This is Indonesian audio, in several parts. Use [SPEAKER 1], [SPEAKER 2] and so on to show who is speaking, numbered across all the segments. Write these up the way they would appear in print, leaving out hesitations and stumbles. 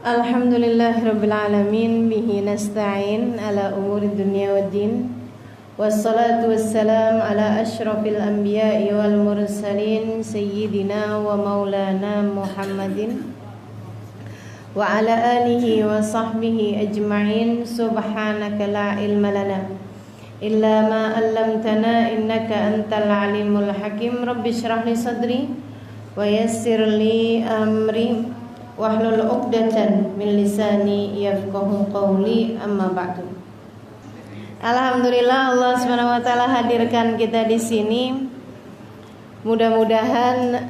[SPEAKER 1] Alhamdulillahirabbil alamin bihi nasta'in ala umuri dunya waddin wassalatu wassalam ala asyrafil anbiya'i wal mursalin sayyidina wa maulana Muhammadin wa ala alihi wa sahbihi ajma'in. Subhanaka la ilma lana illa ma 'allamtana innaka antal alimul hakim. Rabbi shrah li sadri wa yassir li amri wahlul 'uqdatan min lisani yafqahu qawli, amma ba'du. Alhamdulillah, Allah Subhanahu wa taala hadirkan kita di sini. Mudah-mudahan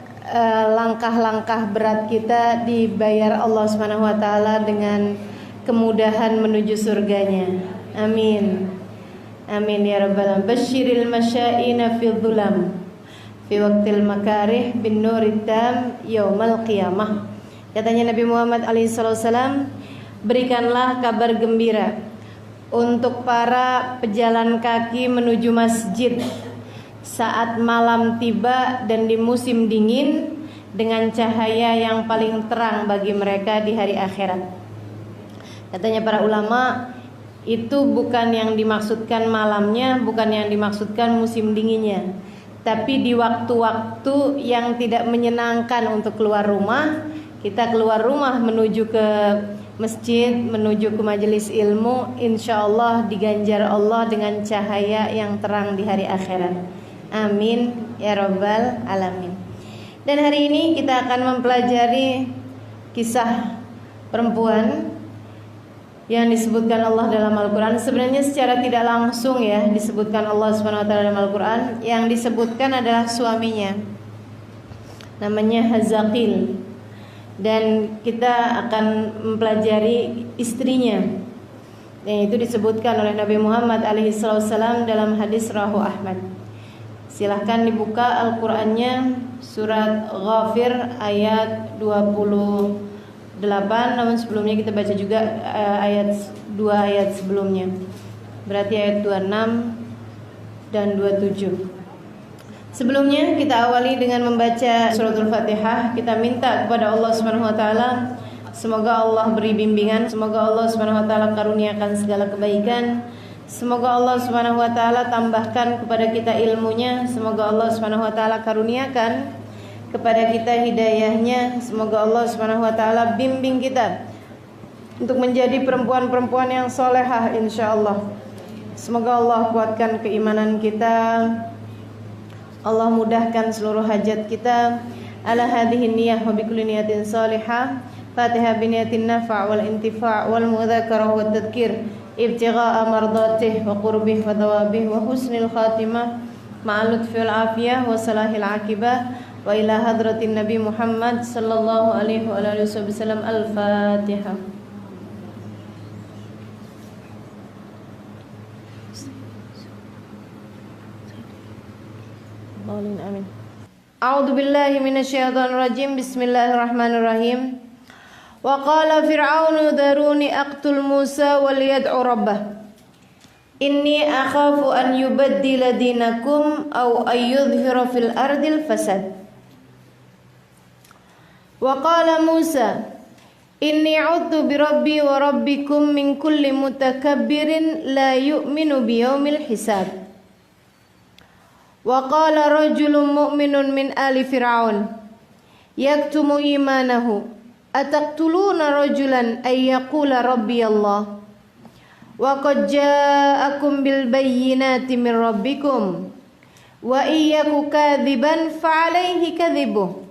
[SPEAKER 1] langkah-langkah berat kita dibayar Allah Subhanahu wa taala dengan kemudahan menuju surganya. Amin. Amin ya rabbal alamin. Basyiril masyaina fi dhulam fi waqtil makarih bin nurid tam yaumal qiyamah. Katanya Nabi Muhammad alaihissalam, berikanlah kabar gembira untuk para pejalan kaki menuju masjid saat malam tiba dan di musim dingin dengan cahaya yang paling terang bagi mereka di hari akhirat. Katanya para ulama, itu bukan yang dimaksudkan malamnya, bukan yang dimaksudkan musim dinginnya, tapi di waktu-waktu yang tidak menyenangkan untuk keluar rumah. Kita keluar rumah menuju ke masjid, menuju ke majelis ilmu, insya Allah diganjar Allah dengan cahaya yang terang di hari akhirat. Amin ya rabbal alamin. Dan hari ini kita akan mempelajari kisah perempuan yang disebutkan Allah dalam Al-Quran. Sebenarnya secara tidak langsung ya disebutkan Allah Subhanahu wa taala dalam Al-Quran. Yang disebutkan adalah suaminya, namanya Hazaqil. Dan kita akan mempelajari istrinya, yang itu disebutkan oleh Nabi Muhammad alaihissalam dalam hadis rawahu Ahmad. Silahkan dibuka Al-Qurannya, surat Ghafir ayat 28. Namun sebelumnya kita baca juga dua ayat sebelumnya, berarti ayat 26 dan 27. Sebelumnya kita awali dengan membaca suratul Fatihah. Kita minta kepada Allah Subhanahu wa taala, semoga Allah beri bimbingan, semoga Allah Subhanahu wa taala karuniakan segala kebaikan, semoga Allah Subhanahu wa taala tambahkan kepada kita ilmunya, semoga Allah Subhanahu wa taala karuniakan kepada kita hidayahnya, semoga Allah Subhanahu wa taala bimbing kita untuk menjadi perempuan-perempuan yang solehah insyaallah. Semoga Allah kuatkan keimanan kita, Allah mudahkan seluruh hajat kita. Ala hadhihi niyyah wa bikulli niyatin salihah. Fatihah bi niyatin nafa' wal intifa' wal mudzakarah wat tadhkir ibtigha'a mardatih wa qurbih wa thawabih wa husnil khatimah ma'al lutfi wal afiyah wa salahil aqibah wa ila hadratin Nabi Muhammad sallallahu alaihi wa alihi wasallam. Al-Fatihah. Amin. A'udzu billahi minasyaitonir rajim. Bismillahirrahmanirrahim. Wa qala fir'aunu daruni aqtul Musa wal yad'u rabbah inni akhafu an yubaddila dinakum aw ayyudhhira fil ardil fasad. Wa qala Musa inni 'udtu bi rabbi wa rabbikum min kulli mutakabbirin la yu'minu biyaumil hisab. Wa qala rajulun mu'minun min ali fir'aun yaktumu imanahu ataqtuluna rajulan ay yaqula rabbi Allah wa qad ja'akum bil bayyinati min rabbikum wa iyyaku kadhiban fa alayhi kadhibuh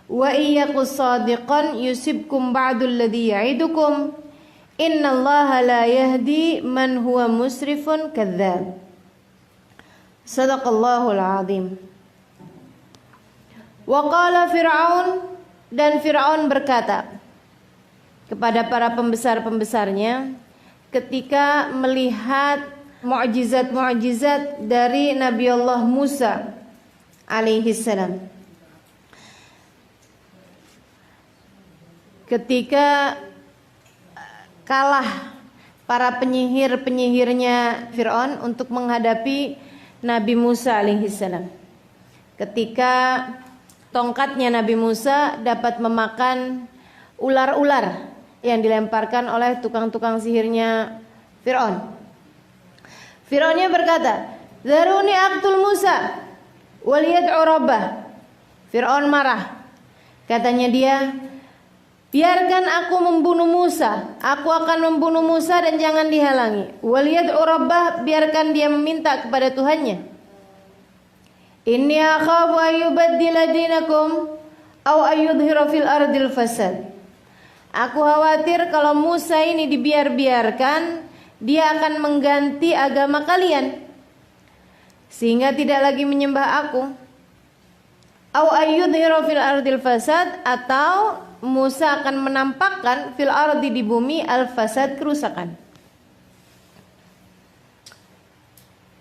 [SPEAKER 1] wa iyyaku sadiqan yusibkum ba'du alladhi ya'idukum innallaha la yahdi man huwa musrifun kadzdzab. Sadaqallahul azim. Wa qala Fir'aun, dan Fir'aun berkata kepada para pembesar-pembesarnya ketika melihat mukjizat-mukjizat dari Nabi Allah Musa alaihi salam. Ketika kalah para penyihir-penyihirnya Fir'aun untuk menghadapi Nabi Musa alaihissalam. Ketika tongkatnya Nabi Musa dapat memakan ular-ular yang dilemparkan oleh tukang-tukang sihirnya Fir'aun. Fir'aunnya berkata, "Zaruni aqtul Musa wal yad'u rabbah." Fir'aun marah. Katanya dia, biarkan aku membunuh Musa. Aku akan membunuh Musa dan jangan dihalangi. Wal yad'u rabbah, biarkan dia meminta kepada Tuhannya. Inni akhafu ayyubaddila dinakum aw ayyudhira fil ardil fasad. Aku khawatir kalau Musa ini dibiarkan, dia akan mengganti agama kalian sehingga tidak lagi menyembah aku. Aw ayyudhira fil ardil fasad, atau Musa akan menampakkan fil ardi, di bumi, al fasad, kerusakan.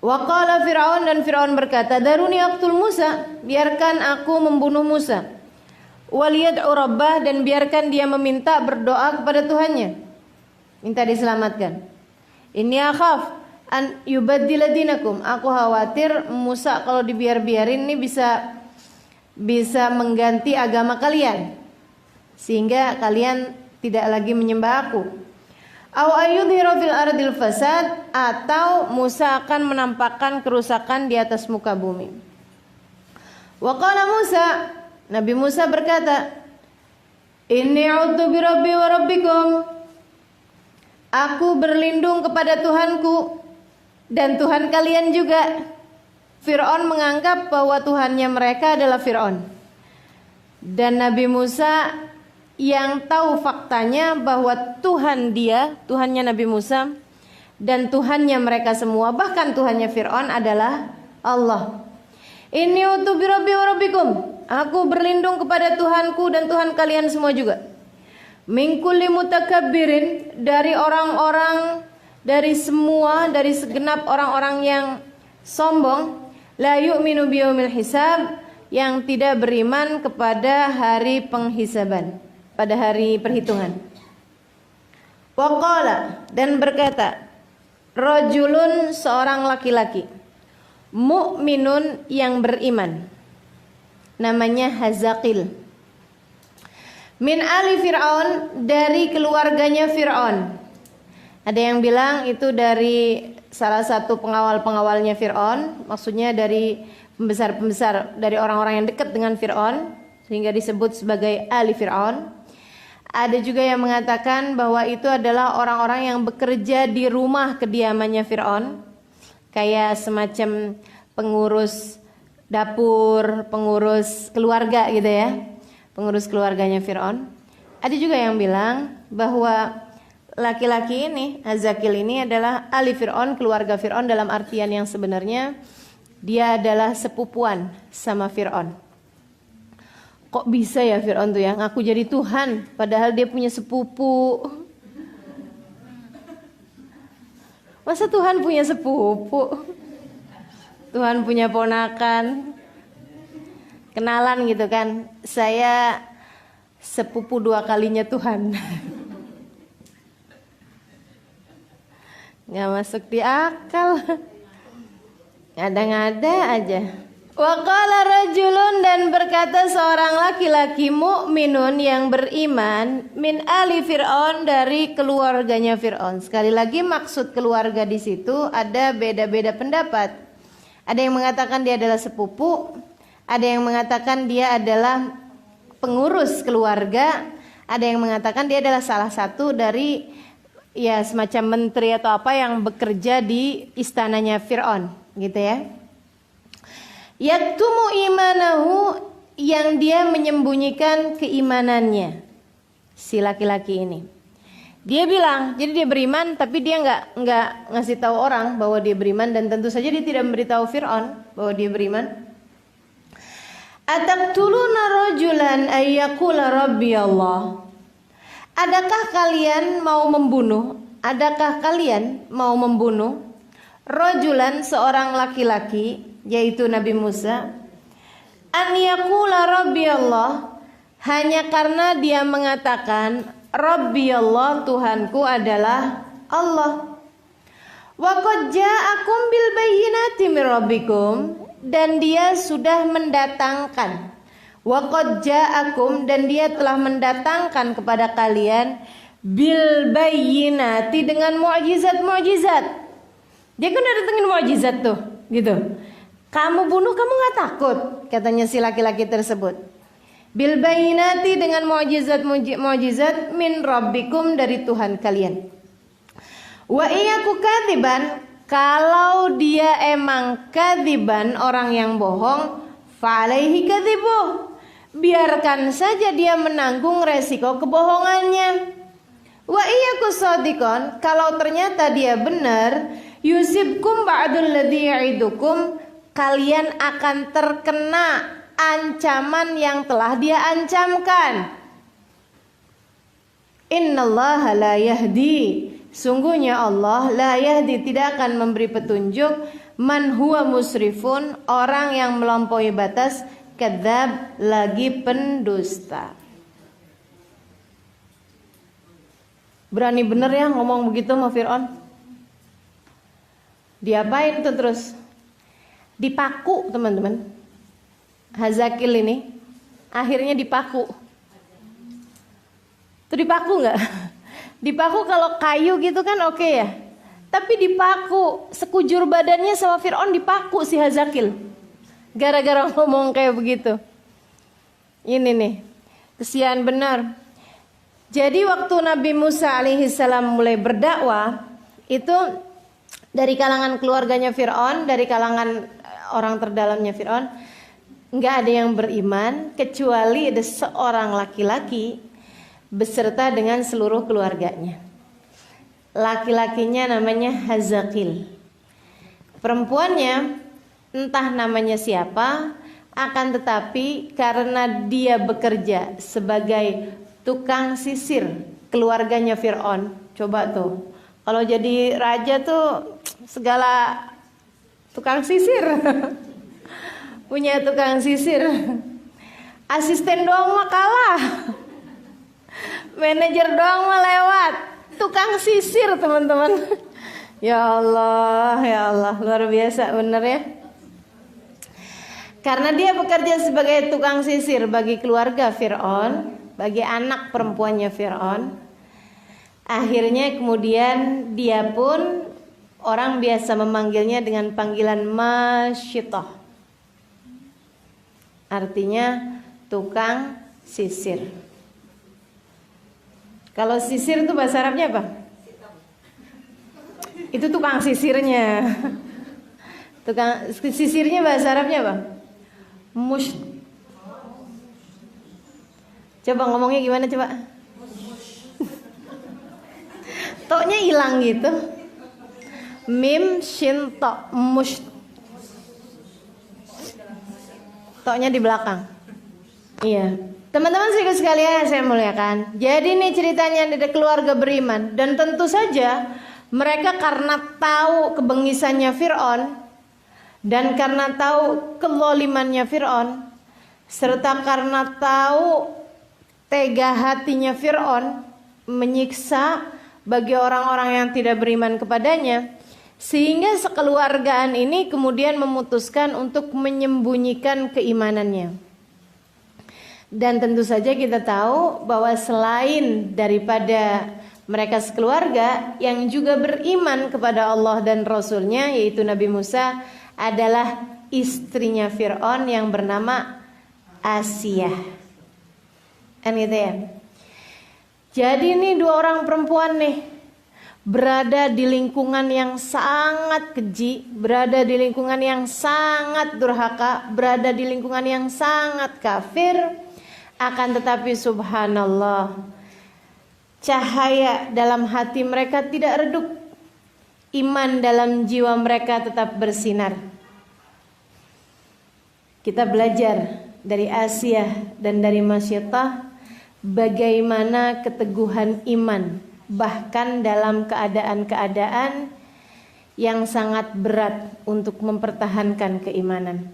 [SPEAKER 1] Wa qala Fir'aun, dan Fir'aun berkata, "Daruni aqtul Musa." Biarkan aku membunuh Musa. Wal yad'u rabbah, dan biarkan dia meminta, berdoa kepada Tuhannya, minta diselamatkan. Inni akhaf an yubaddila dinakum. Aku khawatir Musa kalau dibiarin ini bisa mengganti agama kalian sehingga kalian tidak lagi menyembah aku. Au ayyudhira fil ardil fasad, atau Musa akan menampakkan kerusakan di atas muka bumi. Wa qala Musa, Nabi Musa berkata, "Inni a'udzu bi rabbi wa rabbikum." Aku berlindung kepada Tuhanku dan Tuhan kalian juga. Fir'aun menganggap bahwa Tuhannya mereka adalah Fir'aun. Dan Nabi Musa yang tahu faktanya bahwa Tuhannya Nabi Musa dan Tuhannya mereka semua, bahkan Tuhannya Fir'aun adalah Allah. Inni a'udzu bi rabbi wa rabbikum. Aku berlindung kepada Tuhanku dan Tuhan kalian semua juga. Min kulli mutakabbirin, dari segenap orang-orang yang sombong, la yu'minu biyaumil hisab, yang tidak beriman kepada hari penghisaban, pada hari perhitungan. Waqala, dan berkata, rajulun, seorang laki-laki, mu'minun, yang beriman, namanya Hazaqil, min ali Fir'aun, dari keluarganya Fir'aun. Ada yang bilang itu dari salah satu pengawal-pengawalnya Fir'aun, maksudnya dari pembesar-pembesar, dari orang-orang yang dekat dengan Fir'aun, sehingga disebut sebagai ali Fir'aun. Ada juga yang mengatakan bahwa itu adalah orang-orang yang bekerja di rumah kediamannya Fir'aun, kayak semacam pengurus dapur, pengurus keluarga gitu ya, pengurus keluarganya Fir'aun. Ada juga yang bilang bahwa laki-laki ini, Hazaqil ini, adalah ali Fir'aun, keluarga Fir'aun, dalam artian yang sebenarnya dia adalah sepupuan sama Fir'aun. Kok bisa ya Fir'aun tuh yang ngaku jadi Tuhan, padahal dia punya sepupu. Masa Tuhan punya sepupu? Tuhan punya ponakan, kenalan gitu kan, saya sepupu 2 kalinya Tuhan. Nggak masuk di akal, ngada-ngada aja. Wa qala rajulun, dan berkata seorang laki-laki, mukminun, yang beriman, min ali Fir'aun, dari keluarganya Fir'aun. Sekali lagi maksud keluarga di situ ada beda-beda pendapat. Ada yang mengatakan dia adalah sepupu, ada yang mengatakan dia adalah pengurus keluarga, ada yang mengatakan dia adalah salah satu dari ya semacam menteri atau apa yang bekerja di istananya Fir'aun gitu ya. Yaktumu imanahu, yang dia menyembunyikan keimanannya, si laki-laki ini. Dia bilang, jadi dia beriman tapi dia nggak ngasih tahu orang bahwa dia beriman, dan tentu saja dia tidak memberitahu Fir'aun bahwa dia beriman. Ataqtuluna rajulan ayyaqula rabbi Allah. Adakah kalian mau membunuh? Adakah kalian mau membunuh rajulan, seorang laki-laki, yaitu Nabi Musa, an yaqula rabbi Allah, hanya karena dia mengatakan rabbi Allah, Tuhanku adalah Allah. Wa qad ja'akum bil bayyinati min rabbikum, dan dia sudah mendatangkan, wa qad ja'akum, dan dia telah mendatangkan kepada kalian, bil bayyinati, dengan mukjizat-mukjizat. Dia kan udah datengin mukjizat tuh, gitu. Kamu bunuh, kamu nggak takut? Katanya si laki-laki tersebut. Bil bayyinati, dengan mukjizat min rabbikum, dari Tuhan kalian. Wa iyaku kadziban, kalau dia emang kadziban, orang yang bohong, fa alaihi kadzibuh, biarkan saja dia menanggung resiko kebohongannya. Wa iyaku shadiqon, kalau ternyata dia benar, yusibkum ba'dul ladzi ya'idukum, kalian akan terkena ancaman yang telah dia ancamkan. Innallaha la yahdi, sungguhnya Allah la yahdi, tidak akan memberi petunjuk, man huwa musrifun, orang yang melampaui batas, kadzab, lagi pendusta. Berani bener ya ngomong begitu sama Fir'aun. Diapain tuh terus? Dipaku, teman-teman. Hazakil ini akhirnya dipaku. Tuh dipaku nggak? Dipaku kalau kayu gitu kan oke ya. Tapi dipaku, sekujur badannya sama Fir'aun dipaku si Hazakil. Gara-gara ngomong kayak begitu. Ini nih, kesian benar. Jadi waktu Nabi Musa alaihissalam mulai berdakwah, itu dari kalangan keluarganya Fir'aun, dari kalangan orang terdalamnya Fir'aun, nggak ada yang beriman kecuali ada seorang laki-laki beserta dengan seluruh keluarganya. Laki-lakinya namanya Hazakil. Perempuannya entah namanya siapa, akan tetapi karena dia bekerja sebagai tukang sisir keluarganya Fir'aun. Coba tuh, kalau jadi raja tuh segala tukang sisir. Punya tukang sisir. Asisten doang mah kalah, manajer doang mah lewat. Tukang sisir, teman-teman. Ya Allah, luar biasa bener ya. Karena dia bekerja sebagai tukang sisir bagi keluarga Fir'aun, bagi anak perempuannya Fir'aun, akhirnya kemudian dia pun, orang biasa memanggilnya dengan panggilan masyitah, artinya tukang sisir. Kalau sisir itu bahasa Arabnya apa? Itu tukang sisirnya. Tukang sisirnya bahasa Arabnya apa? Coba ngomongnya gimana coba? Toknya hilang gitu. Mim shin to, mush. Toknya di belakang. Iya. Teman-teman sekalian saya muliakan. Jadi ini ceritanya ada keluarga beriman, dan tentu saja mereka karena tahu kebengisannya Fir'aun dan karena tahu kezalimannya Fir'aun, serta karena tahu tega hatinya Fir'aun menyiksa bagi orang-orang yang tidak beriman kepadanya, sehingga sekeluargaan ini kemudian memutuskan untuk menyembunyikan keimanannya. Dan tentu saja kita tahu bahwa selain daripada mereka sekeluarga, yang juga beriman kepada Allah dan Rasulnya, yaitu Nabi Musa, adalah istrinya Fir'aun yang bernama Asiyah. Kan gitu ya. Jadi ini dua orang perempuan nih, berada di lingkungan yang sangat keji, berada di lingkungan yang sangat durhaka, berada di lingkungan yang sangat kafir. Akan tetapi subhanallah, cahaya dalam hati mereka tidak redup, iman dalam jiwa mereka tetap bersinar. Kita belajar dari Asiyah dan dari Masyitah bagaimana keteguhan iman, bahkan dalam keadaan-keadaan yang sangat berat untuk mempertahankan keimanan.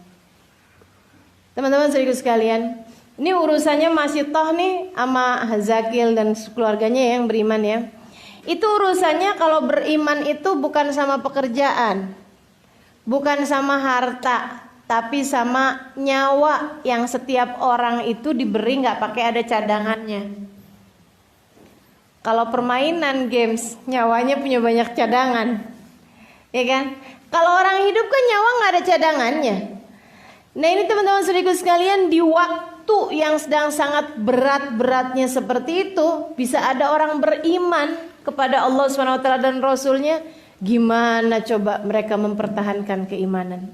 [SPEAKER 1] Teman-teman saudaraku sekalian, ini urusannya Masyitah nih sama Hazakil dan keluarganya yang beriman ya. Itu urusannya kalau beriman itu bukan sama pekerjaan, bukan sama harta, tapi sama nyawa yang setiap orang itu diberi nggak pakai ada cadangannya. Kalau permainan games, nyawanya punya banyak cadangan, ya kan? Kalau orang hidup kan nyawa nggak ada cadangannya. Nah ini teman-teman saudaraku sekalian, di waktu yang sedang sangat berat-beratnya seperti itu, bisa ada orang beriman kepada Allah SWT dan Rasulnya. Gimana coba mereka mempertahankan keimanan?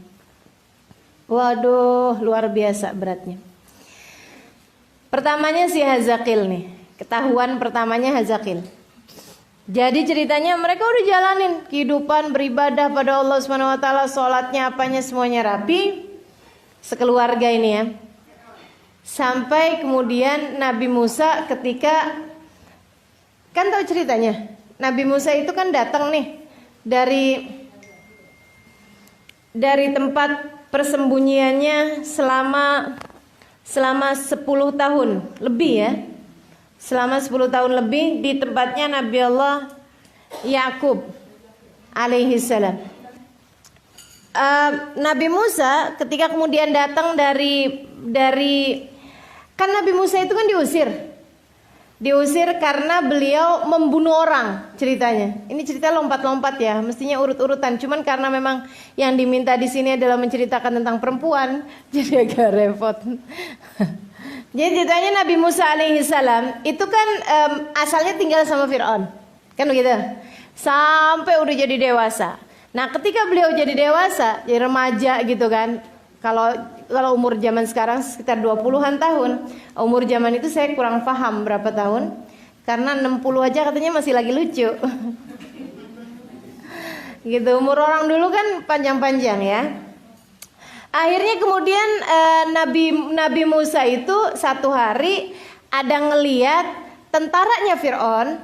[SPEAKER 1] Waduh, luar biasa beratnya. Pertamanya si Hazakil nih. Ketahuan pertamanya Hazakil. Jadi ceritanya mereka udah jalanin kehidupan beribadah pada Allah SWT, sholatnya apanya semuanya rapi, sekeluarga ini ya. Sampai kemudian Nabi Musa ketika, kan tahu ceritanya, Nabi Musa itu kan datang nih dari tempat persembunyiannya selama 10 tahun lebih ya. Selama 10 tahun lebih di tempatnya Nabi Allah Yakub alaihi salam. Nabi Musa ketika kemudian datang dari kan Nabi Musa itu kan diusir karena beliau membunuh orang ceritanya. Ini cerita lompat-lompat ya, mestinya urut-urutan. Cuman karena memang yang diminta di sini adalah menceritakan tentang perempuan, jadi agak repot. Jadi ceritanya Nabi Musa alaihissalam itu kan asalnya tinggal sama Fir'aun, kan begitu? Sampai udah jadi dewasa. Nah ketika beliau jadi dewasa, jadi remaja gitu kan. Kalau umur zaman sekarang sekitar 20-an tahun. Umur zaman itu saya kurang paham berapa tahun. Karena 60 aja katanya masih lagi lucu. Gitu, umur orang dulu kan panjang-panjang ya. Akhirnya kemudian Nabi Musa itu satu hari ada ngeliat tentaranya Fir'aun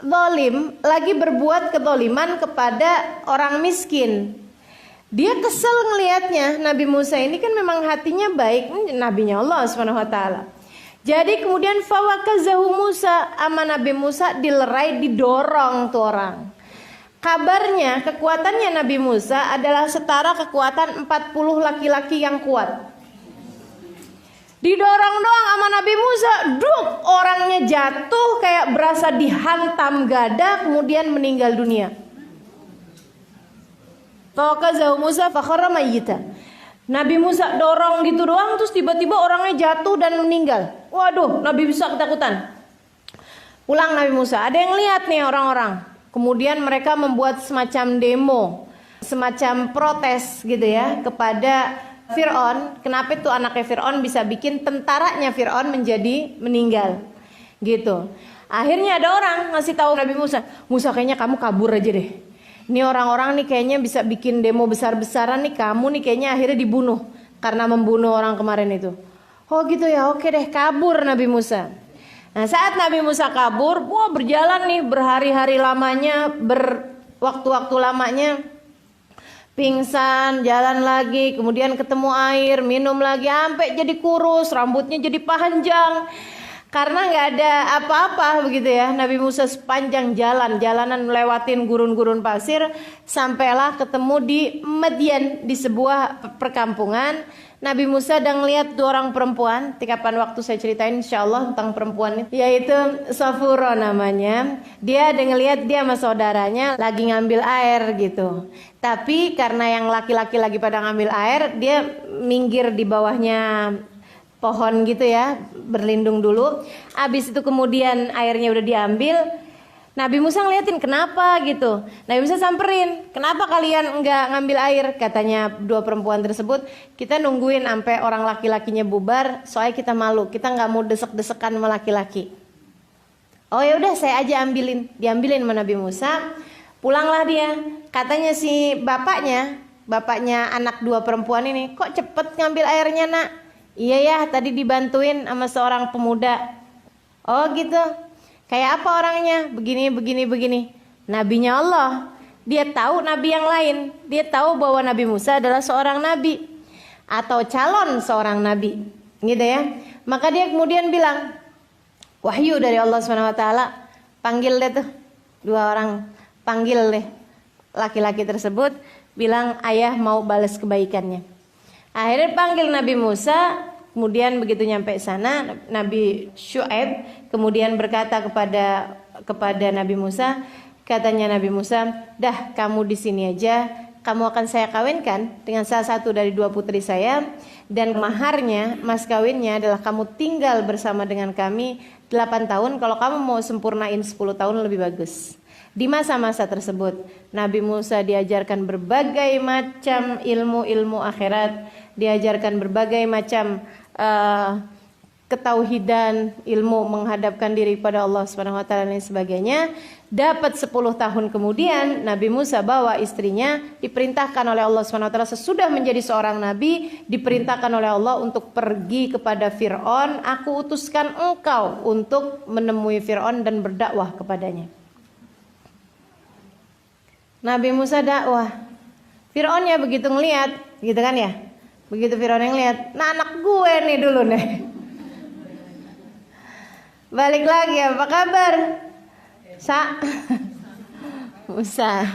[SPEAKER 1] zalim lagi berbuat kezaliman kepada orang miskin. Dia kesel ngelihatnya. Nabi Musa ini kan memang hatinya baik, nabinya Allah SWT. Jadi kemudian fawakazahu Musa, ama Nabi Musa dilerai, didorong tuh orang. Kabarnya kekuatannya Nabi Musa adalah setara kekuatan 40 laki-laki yang kuat. Didorong doang sama Nabi Musa, duk, orangnya jatuh kayak berasa dihantam gada, kemudian meninggal dunia. Fawakazahu Musa fakharra mayyita. Nabi Musa dorong gitu doang, terus tiba-tiba orangnya jatuh dan meninggal. Waduh, Nabi Musa ketakutan. Pulang Nabi Musa, ada yang lihat nih orang-orang. Kemudian mereka membuat semacam demo, semacam protes gitu ya kepada Fir'aun. Kenapa itu anaknya Fir'aun bisa bikin tentaranya Fir'aun menjadi meninggal gitu. Akhirnya ada orang ngasih tahu Nabi Musa, Musa kayaknya kamu kabur aja deh. Ini orang-orang nih kayaknya bisa bikin demo besar-besaran nih, kamu nih kayaknya akhirnya dibunuh karena membunuh orang kemarin itu. Oh gitu ya, oke deh, kabur Nabi Musa. Nah saat Nabi Musa kabur, wah berjalan nih berhari-hari lamanya, berwaktu-waktu lamanya, pingsan, jalan lagi, kemudian ketemu air, minum lagi, sampai jadi kurus, rambutnya jadi panjang. Karena nggak ada apa-apa begitu ya. Nabi Musa sepanjang jalanan melewatin gurun-gurun pasir, sampailah ketemu di Madian, di sebuah perkampungan. Nabi Musa dan ngelihat dua orang perempuan. Kapan waktu saya ceritain insyaallah tentang perempuan itu, yaitu Safura namanya. Dia ada ngelihat dia sama saudaranya lagi ngambil air gitu. Tapi karena yang laki-laki lagi pada ngambil air, dia minggir di bawahnya pohon gitu ya, berlindung dulu. Abis itu kemudian airnya udah diambil. Nabi Musa ngeliatin kenapa gitu. Nabi Musa samperin, kenapa kalian enggak ngambil air? Katanya dua perempuan tersebut, kita nungguin sampai orang laki-lakinya bubar, soalnya kita malu, kita nggak mau desek-desekan sama laki-laki. Oh ya udah, saya aja ambilin. Diambilin sama Nabi Musa. Pulanglah dia. Katanya si bapaknya anak dua perempuan ini, kok cepet ngambil airnya nak? Iya ya, tadi dibantuin sama seorang pemuda. Oh gitu. Kayak apa orangnya? Begini. Nabinya Allah. Dia tahu nabi yang lain. Dia tahu bahwa Nabi Musa adalah seorang nabi atau calon seorang nabi. Gitu ya. Maka dia kemudian bilang, wahyu dari Allah SWT. Panggil deh tuh dua orang. Panggil deh laki-laki tersebut. Bilang ayah mau balas kebaikannya. Akhirnya panggil Nabi Musa. Kemudian begitu nyampe sana, Nabi Syuaib kemudian berkata kepada kepada Nabi Musa. Katanya Nabi Musa, dah kamu di sini aja, kamu akan saya kawinkan dengan salah satu dari 2 putri saya, dan maharnya, mas kawinnya adalah kamu tinggal bersama dengan kami 8 tahun, kalau kamu mau sempurnain 10 tahun lebih bagus. Di masa-masa tersebut Nabi Musa diajarkan berbagai macam ilmu-ilmu akhirat, diajarkan berbagai macam ketauhidan, ilmu menghadapkan diri pada Allah Subhanahu wa taala dan sebagainya. Dapat 10 tahun kemudian Nabi Musa bawa istrinya, diperintahkan oleh Allah Subhanahu wa taala sesudah menjadi seorang nabi, diperintahkan oleh Allah untuk pergi kepada Firaun, aku utuskan engkau untuk menemui Firaun dan berdakwah kepadanya. Nabi Musa dakwah. Firaunnya begitu ngelihat, gitu kan ya? Begitu Firaun yang lihat, nah anak gue nih dulu nih. Balik lagi, apa kabar? Musa.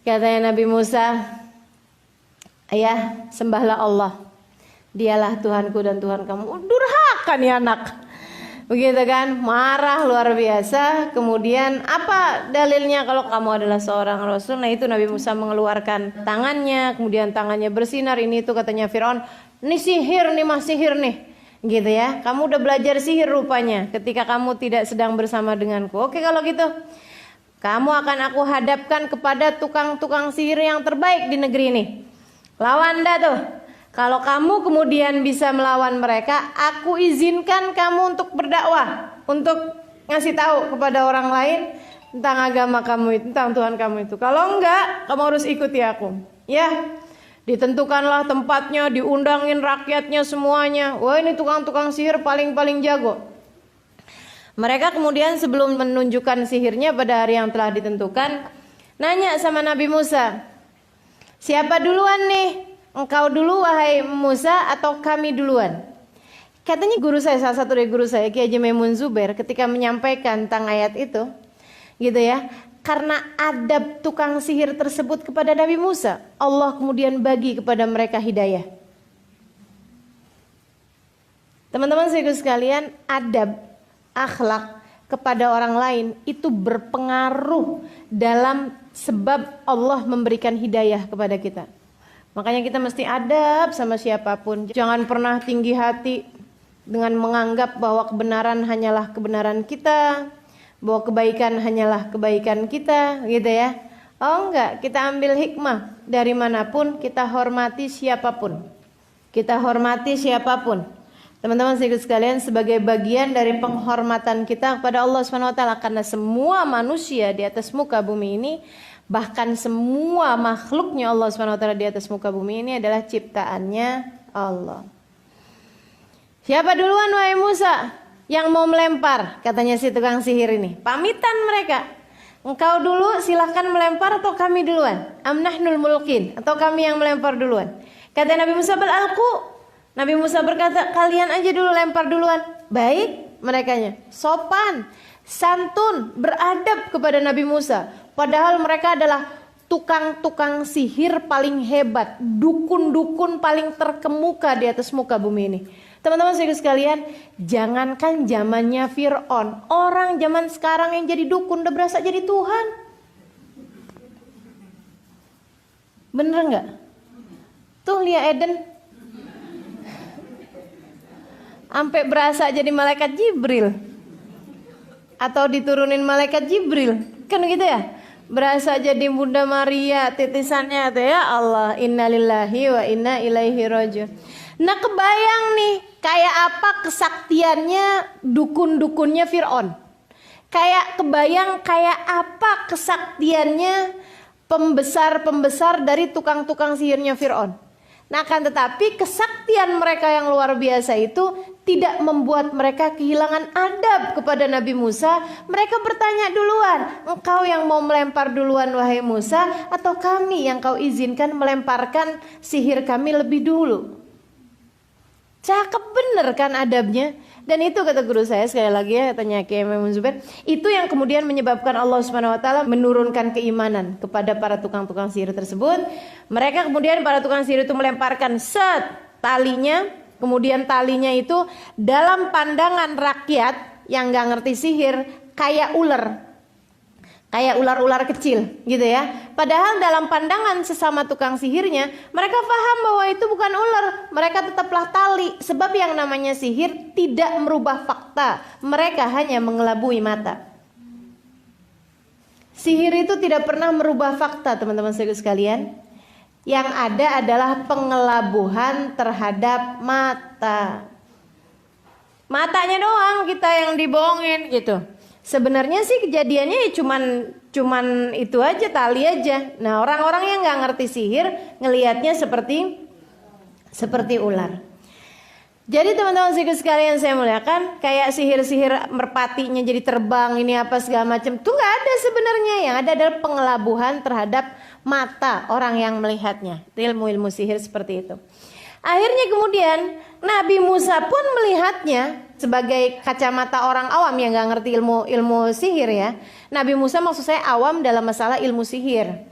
[SPEAKER 1] Katanya Nabi Musa, ayah, sembahlah Allah. Dialah Tuhanku dan Tuhan kamu. Durhaka nih anak. Begitu kan, marah luar biasa. Kemudian apa dalilnya kalau kamu adalah seorang rasul? Nah itu Nabi Musa mengeluarkan tangannya, kemudian tangannya bersinar. Ini itu katanya Firaun, ini sihir nih, mas sihir nih, gitu ya. Kamu udah belajar sihir rupanya ketika kamu tidak sedang bersama denganku. Oke kalau gitu, kamu akan aku hadapkan kepada tukang-tukang sihir yang terbaik di negeri ini. Lawan dah tuh. Kalau kamu kemudian bisa melawan mereka, aku izinkan kamu untuk berdakwah, untuk ngasih tahu kepada orang lain tentang agama kamu itu, tentang Tuhan kamu itu. Kalau enggak, kamu harus ikuti aku. Ya, ditentukanlah tempatnya, diundangin rakyatnya semuanya. Wah ini tukang-tukang sihir paling-paling jago. Mereka kemudian sebelum menunjukkan sihirnya pada hari yang telah ditentukan, nanya sama Nabi Musa, siapa duluan nih? Engkau dulu wahai Musa atau kami duluan? Katanya guru saya, salah satu dari guru saya, Kiai Haji Maimun Zubair, ketika menyampaikan tentang ayat itu, gitu ya, karena adab tukang sihir tersebut kepada Nabi Musa, Allah kemudian bagi kepada mereka hidayah. Teman-teman sekalian, adab, akhlak kepada orang lain itu berpengaruh dalam sebab Allah memberikan hidayah kepada kita. Makanya kita mesti adab sama siapapun. Jangan pernah tinggi hati dengan menganggap bahwa kebenaran hanyalah kebenaran kita, bahwa kebaikan hanyalah kebaikan kita, gitu ya. Oh enggak, kita ambil hikmah dari manapun, kita hormati siapapun. Kita hormati siapapun. Teman-teman sekalian, sebagai bagian dari penghormatan kita kepada Allah SWT, karena semua manusia di atas muka bumi ini, bahkan semua makhluknya Allah SWT di atas muka bumi ini adalah ciptaannya Allah. Siapa duluan wahai Musa yang mau melempar? Katanya si tukang sihir ini. Pamitan mereka. Engkau dulu silahkan melempar atau kami duluan? Am nahnul mulkin, atau kami yang melempar duluan? Kata Nabi Musa, bal alqu. Nabi Musa berkata, kalian aja dulu lempar duluan. Baik merekanya, sopan, santun, beradab kepada Nabi Musa. Padahal mereka adalah tukang-tukang sihir paling hebat, dukun-dukun paling terkemuka di atas muka bumi ini. Teman-teman sekalian, jangankan zamannya Fir'aun, orang zaman sekarang yang jadi dukun udah berasa jadi Tuhan. Bener nggak? Tuh Lia Eden, sampai berasa jadi malaikat Jibril, atau diturunin malaikat Jibril, kan gitu ya? Berasa jadi Bunda Maria, titisannya tuh, ya Allah, innalillahi wa inna ilaihi rajiun. Nah kebayang nih, kayak apa kesaktiannya dukun-dukunnya Fir'aun. Kebayang kayak apa kesaktiannya pembesar-pembesar dari tukang-tukang sihirnya Fir'aun. Nah kan tetapi kesaktian mereka yang luar biasa itu tidak membuat mereka kehilangan adab kepada Nabi Musa. Mereka bertanya duluan, engkau yang mau melempar duluan wahai Musa, atau kami yang kau izinkan melemparkan sihir kami lebih dulu? Cakep bener kan adabnya. Dan itu kata guru saya, sekali lagi ya, tanya Kiai Maimun Zubair, itu yang kemudian menyebabkan Allah Subhanahu wa taala menurunkan keimanan kepada para tukang-tukang sihir tersebut. Mereka kemudian, para tukang sihir itu melemparkan set talinya, kemudian talinya itu dalam pandangan rakyat yang gak ngerti sihir kayak ular. Kayak ular-ular kecil gitu ya. Padahal dalam pandangan sesama tukang sihirnya, mereka paham bahwa itu bukan ular, mereka tetaplah tali. Sebab yang namanya sihir tidak merubah fakta, mereka hanya mengelabui mata. Sihir itu tidak pernah merubah fakta, teman-teman sekalian. Yang ada adalah pengelabuhan terhadap mata. Matanya doang kita yang dibohongin gitu. Sebenarnya sih kejadiannya ya cuman itu aja, tali aja. Nah, orang-orang yang nggak ngerti sihir ngelihatnya seperti ular. Jadi teman-teman sekalian saya muliakan, kayak sihir-sihir merpatinya jadi terbang ini apa segala macam, itu nggak ada sebenarnya. Yang ada adalah pengelabuhan terhadap mata orang yang melihatnya. Ilmu-ilmu sihir seperti itu. Akhirnya kemudian Nabi Musa pun melihatnya sebagai kacamata orang awam yang nggak ngerti ilmu sihir ya. Nabi Musa maksud saya awam dalam masalah ilmu sihir.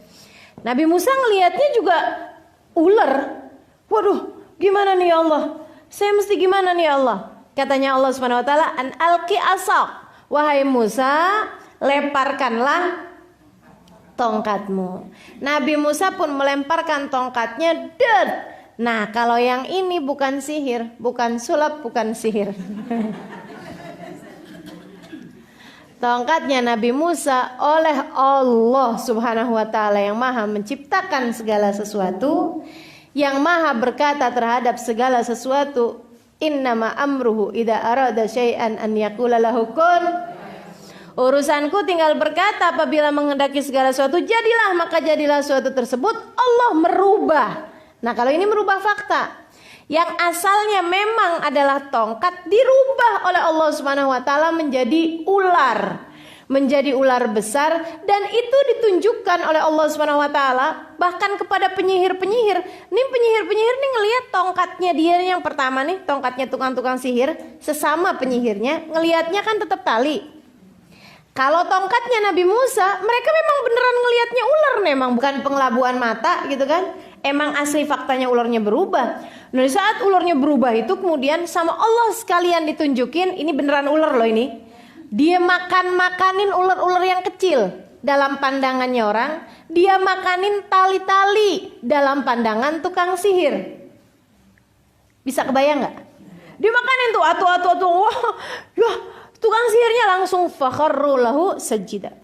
[SPEAKER 1] Nabi Musa ngelihatnya juga ular. Waduh, gimana nih ya Allah? Saya mesti gimana nih ya Allah? Katanya Allah Subhanahu wa taala, "An alqi asak." Wahai Musa, lemparkanlah tongkatmu. Nabi Musa pun melemparkan tongkatnya, ded. Nah, kalau yang ini bukan sihir, bukan sulap, bukan sihir. Tongkatnya Nabi Musa oleh Allah Subhanahu wa taala yang Maha menciptakan segala sesuatu, yang Maha berkata terhadap segala sesuatu, innama amruhu idza arada syai'an an yaqula lahu kun. Urusanku tinggal berkata apabila menghendaki segala sesuatu jadilah, maka jadilah sesuatu tersebut. Allah merubah. Nah, kalau ini merubah fakta. Yang asalnya memang adalah tongkat dirubah oleh Allah Subhanahu wa taala menjadi ular. Menjadi ular besar, dan itu ditunjukkan oleh Allah Subhanahu wa taala bahkan kepada penyihir-penyihir. Nih penyihir-penyihir nih ngelihat tongkatnya dia yang pertama nih, tongkatnya tukang-tukang sihir, sesama penyihirnya ngelihatnya kan tetap tali. Kalau tongkatnya Nabi Musa, mereka memang beneran ngelihatnya ular, memang bukan pengelabuan mata gitu kan. Emang asli faktanya ularnya berubah. Nah, saat ularnya berubah itu kemudian sama Allah sekalian ditunjukin ini beneran ular loh ini. Dia makanin ular-ular yang kecil dalam pandangannya orang, dia makanin tali-tali dalam pandangan tukang sihir. Bisa kebayang nggak? Dia makanin tuh atu-atu, wah, ya, tukang sihirnya langsung fakharru lahu sajida.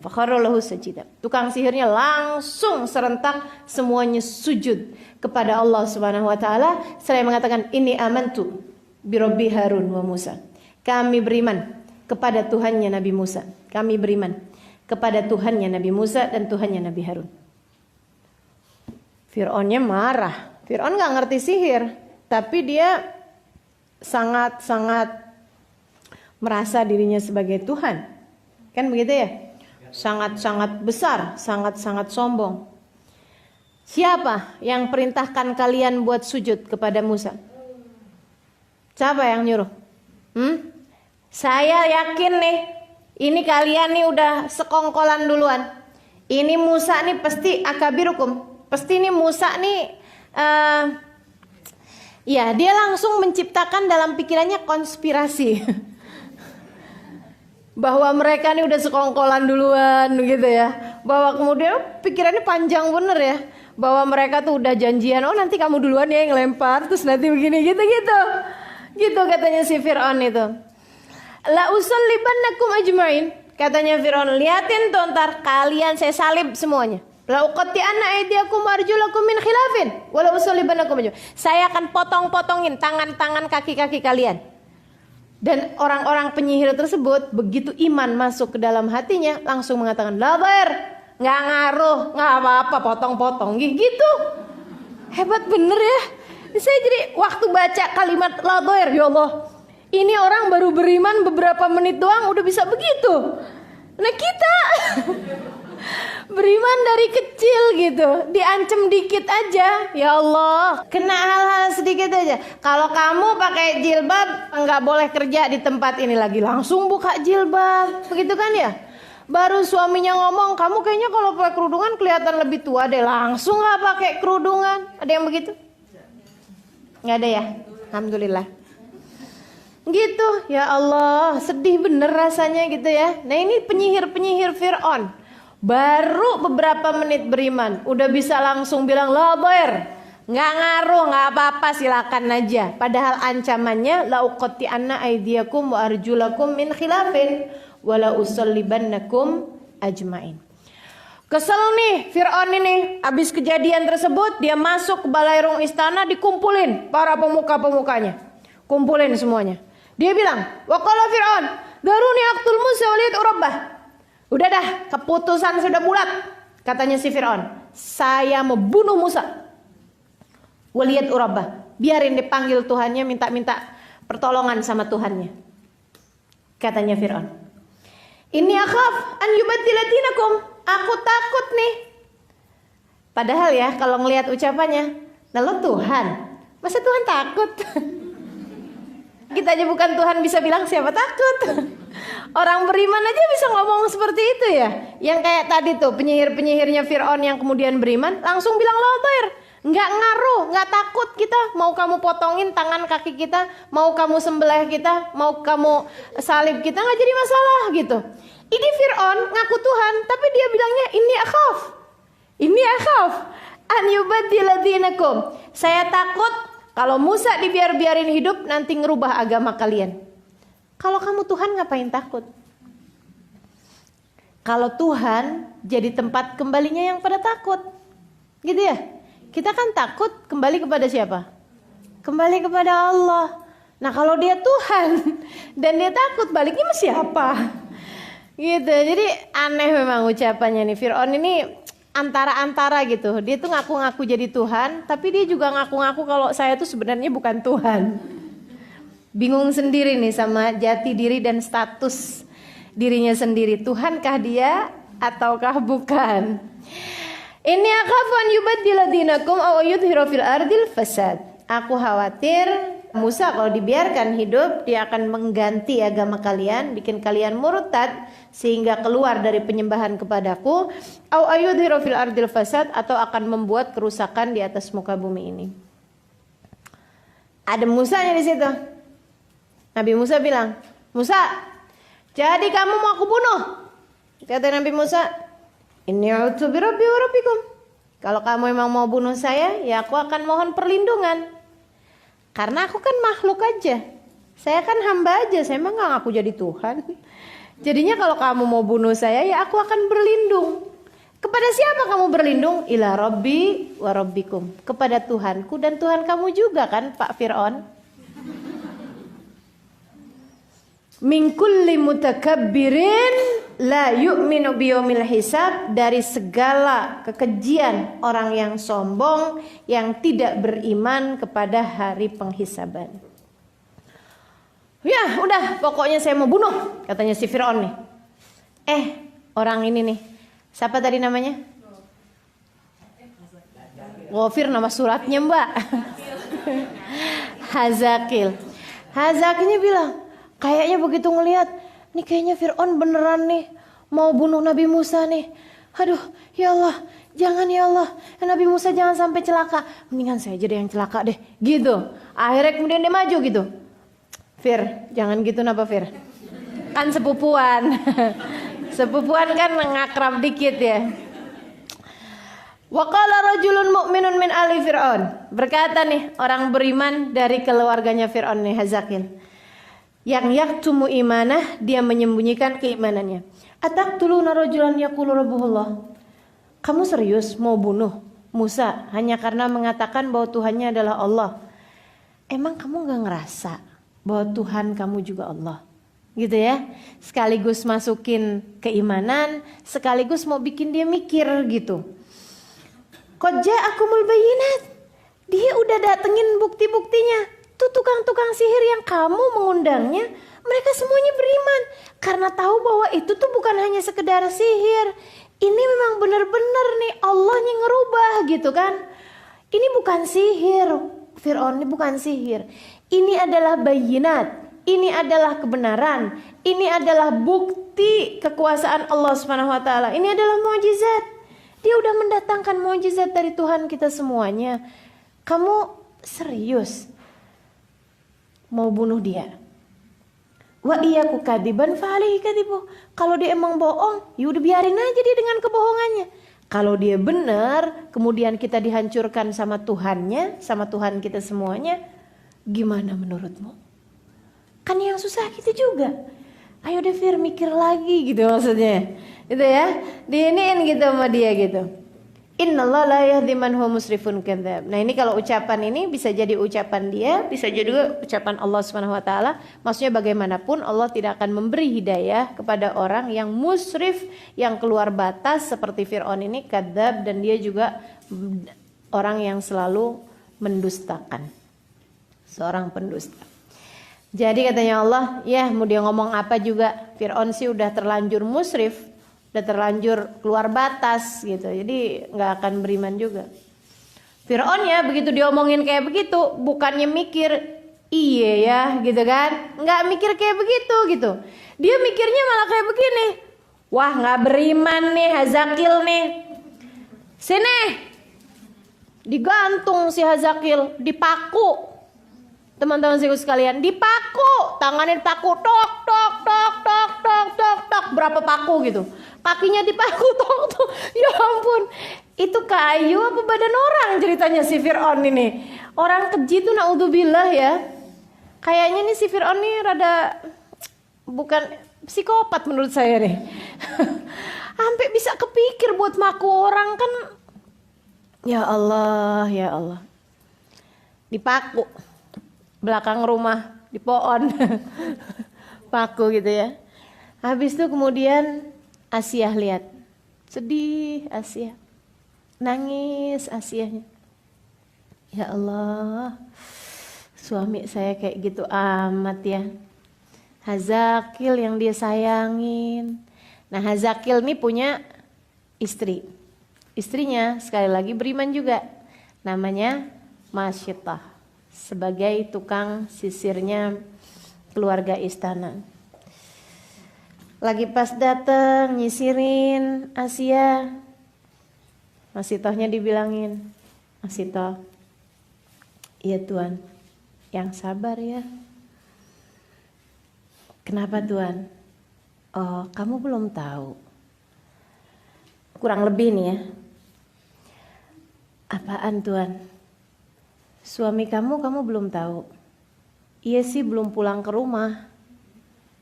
[SPEAKER 1] Tukang sihirnya langsung serentak semuanya sujud kepada Allah Subhanahu wa taala. Saya mengatakan ini amantu bi Rabbi Harun wa Musa. Kami beriman kepada Tuhannya Nabi Musa. Kami beriman kepada Tuhannya Nabi Musa dan Tuhannya Nabi Harun. Fir'aunnya marah. Fir'aun gak ngerti sihir, tapi dia sangat-sangat merasa dirinya sebagai Tuhan. Kan begitu ya? Sangat-sangat besar, sangat-sangat sombong. Siapa yang perintahkan kalian buat sujud kepada Musa? Siapa yang nyuruh? Saya yakin nih, ini kalian nih udah sekongkolan duluan. Ini Musa nih pasti akabirukum. Pasti nih Musa nih, ya dia langsung menciptakan dalam pikirannya konspirasi. Bahwa mereka nih udah sekongkolan duluan gitu ya. Bahwa kemudian pikirannya panjang bener ya. Bahwa mereka tuh udah janjian, oh nanti kamu duluan ya yang lempar, terus nanti begini gitu-gitu. Gitu katanya si Fir'aun itu. La usallibannakum ajmain, katanya Fir'aun, liatin tuh ntar kalian saya salib semuanya. La uqatti'anna aydiyakum arjulakum min khilafin wa la usallibannakum ajmain. Saya akan potong-potongin tangan-tangan kaki-kaki kalian. Dan orang-orang penyihir tersebut begitu iman masuk ke dalam hatinya langsung mengatakan la dhair, enggak ngaruh, enggak apa-apa, potong-potong gitu. Hebat bener ya. Saya jadi waktu baca kalimat la dhair, ya Allah, ini orang baru beriman beberapa menit doang udah bisa begitu. Nah kita beriman dari kecil gitu, diancam dikit aja, ya Allah, kena hal-hal sedikit aja. Kalau kamu pakai jilbab nggak boleh kerja di tempat ini lagi, langsung buka jilbab, begitu kan ya. Baru suaminya ngomong, kamu kayaknya kalau pakai kerudungan kelihatan lebih tua deh, langsung nggak pakai kerudungan. Ada yang begitu? Nggak ada ya, alhamdulillah. Gitu, ya Allah, sedih bener rasanya gitu ya. Nah ini penyihir-penyihir Fir'aun, baru beberapa menit beriman, udah bisa langsung bilang la dhair, nggak ngaruh, nggak apa-apa, silakan aja. Padahal ancamannya la uqatti'anna aydiyakum wa arjulakum min khilafin wa la usallibannakum ajmain. Kesel nih Fir'aun ini, abis kejadian tersebut dia masuk ke balairung istana, dikumpulin para pemuka-pemukanya, kumpulin semuanya. Dia bilang, waqala Fir'aun, daruni aqtul Musa waliyat urabbah. Udah dah, keputusan sudah bulat, katanya si Fir'aun, saya mau bunuh Musa waliyat urabbah. Biarin dipanggil Tuhannya, minta-minta pertolongan sama Tuhannya. Katanya Fir'aun, inni akhaf an yubaddila dinakum, aku takut nih. Padahal ya kalau ngelihat ucapannya, lalu Tuhan, masa Tuhan takut? Kita aja bukan Tuhan bisa bilang siapa takut. Orang beriman aja bisa ngomong seperti itu ya. Yang kayak tadi tuh penyihir-penyihirnya Fir'aun yang kemudian beriman langsung bilang la dhair, nggak ngaruh, nggak takut kita. Mau kamu potongin tangan kaki kita, mau kamu sembelih kita, mau kamu salib kita, nggak jadi masalah gitu. Ini Fir'aun ngaku Tuhan, tapi dia bilangnya inni akhaf an yubaddila dinakum. Saya takut kalau Musa dibiarin hidup nanti ngerubah agama kalian. Kalau kamu Tuhan ngapain takut? Kalau Tuhan jadi tempat kembalinya yang pada takut, gitu ya. Kita kan takut kembali kepada siapa? Kembali kepada Allah. Nah kalau dia Tuhan dan dia takut, baliknya sama siapa? Gitu. Jadi aneh memang ucapannya nih. Fir'aun ini antara-antara gitu. Dia tuh ngaku-ngaku jadi Tuhan, tapi dia juga ngaku-ngaku kalau saya tuh sebenarnya bukan Tuhan. Bingung sendiri nih sama jati diri dan status dirinya sendiri. Tuhankah dia ataukah bukan? Inni akhafu an yubaddila dinakum aw yudhira fil ardil fasad. Aku khawatir Musa kalau dibiarkan hidup, dia akan mengganti agama kalian, bikin kalian murtad sehingga keluar dari penyembahan kepadaku, au ayudhiru fil ardil fasad, atau akan membuat kerusakan di atas muka bumi ini. Ada Musanya di situ. Nabi Musa bilang, Musa, jadi kamu mau aku bunuh? Kata Nabi Musa, inni a'udzu birabbi wa rabbikum. Kalau kamu memang mau bunuh saya, ya aku akan mohon perlindungan. Karena aku kan makhluk aja. Saya kan hamba aja, saya emang gak ngaku jadi Tuhan. Jadinya kalau kamu mau bunuh saya, ya aku akan berlindung. Kepada siapa kamu berlindung? Ila rabbi wa rabbikum. Kepada Tuhanku dan Tuhan kamu juga kan Pak Fir'aun. Min kulli mutakabbirin la yu'minu biyawmil hisab. Dari segala kekejian orang yang sombong, yang tidak beriman kepada hari penghisaban. Ya udah, pokoknya saya mau bunuh, katanya si Fir'aun nih. Orang ini nih, siapa tadi namanya? Ghafir nama suratnya mbak. Hazakil. Hazakilnya bilang, kayaknya begitu ngelihat, nih kayaknya Fir'aun beneran nih mau bunuh Nabi Musa nih. Aduh, ya Allah, jangan ya Allah, Nabi Musa jangan sampai celaka. Mendingan saya jadi yang celaka deh, gitu. Akhirnya kemudian dia maju gitu. Fir, jangan gitu napa Fir? Kan sepupuan. Sepupuan kan ngakrab dikit ya. Wa qala rajulun mu'minun min ali Fir'aun. Berkata nih orang beriman dari keluarganya Fir'aun nih, Hazakil. Yang yaktumu imanah, dia menyembunyikan keimanannya. Ataqtuluna rajulan yaqulu rabbuhullah. Kamu serius mau bunuh Musa hanya karena mengatakan bahwa Tuhannya adalah Allah? Emang kamu gak ngerasa bahwa Tuhan kamu juga Allah? Gitu ya. Sekaligus masukin keimanan, sekaligus mau bikin dia mikir gitu. Qad ja'akumul bayyinat. Dia udah datengin bukti-buktinya. Tuh tukang-tukang sihir yang kamu mengundangnya, mereka semuanya beriman karena tahu bahwa itu tuh bukan hanya sekedar sihir. Ini memang benar-benar nih Allah yang ngerubah gitu kan. Ini bukan sihir, Fir'aun, ini bukan sihir. Ini adalah bayinat, ini adalah kebenaran, ini adalah bukti kekuasaan Allah Subhanahu wa taala. Ini adalah mukjizat. Dia udah mendatangkan mukjizat dari Tuhan kita semuanya. Kamu serius mau bunuh dia? Wa iyyaku kadiban fa alaihi kadibu. Kalau dia emang bohong, ya udah biarin aja dia dengan kebohongannya. Kalau dia benar, kemudian kita dihancurkan sama Tuhannya, sama Tuhan kita semuanya, gimana menurutmu? Kan yang susah kita juga. Ayo deh Fir, mikir lagi gitu maksudnya. Gitu ya. Diinin gitu sama dia gitu. Innallaha la yahdi man huwa musrifun kadzdzab. Nah, ini kalau ucapan ini bisa jadi ucapan dia, bisa jadi juga ucapan Allah Subhanahu wa taala. Maksudnya bagaimanapun Allah tidak akan memberi hidayah kepada orang yang musrif, yang keluar batas seperti Fir'aun ini, kadzdzab, dan dia juga orang yang selalu mendustakan. Seorang pendusta. Jadi katanya Allah, ya mau dia ngomong apa juga, Fir'aun sih udah terlanjur musrif, udah terlanjur keluar batas gitu, jadi nggak akan beriman juga. Fir'aun ya begitu diomongin kayak begitu, bukannya mikir iya ya gitu kan, nggak mikir kayak begitu gitu. Dia mikirnya malah kayak begini, wah nggak beriman nih Hazakil nih, sini digantung si Hazakil, dipaku. Teman-teman sekalian, dipaku, tangannya dipaku, tok tok tok tok tok tok tok, berapa paku gitu, kakinya dipaku, tok tok, ya ampun, itu kayu apa badan orang ceritanya si Fir'aun ini, orang keji tuh naudzubillah ya, kayaknya nih si Fir'aun nih rada bukan psikopat menurut saya nih, sampai bisa kepikir buat maku orang kan, ya Allah, dipaku. Belakang rumah di pohon paku gitu ya. Habis itu kemudian Asiyah lihat, sedih Asiyah, nangis Asiyahnya. Ya Allah, suami saya kayak gitu amat ya. Hazakil yang dia sayangin. Nah Hazakil ini punya istri. Istrinya sekali lagi beriman juga, namanya Masyitah, sebagai tukang sisirnya keluarga istana. Lagi pas dateng nyisirin Asia, Masitohnya dibilangin, Masitoh, iya Tuan, yang sabar ya. Kenapa Tuan? Oh kamu belum tahu. Kurang lebih nih ya. Apaan Tuan? Suami kamu belum tahu. Iya sih belum pulang ke rumah.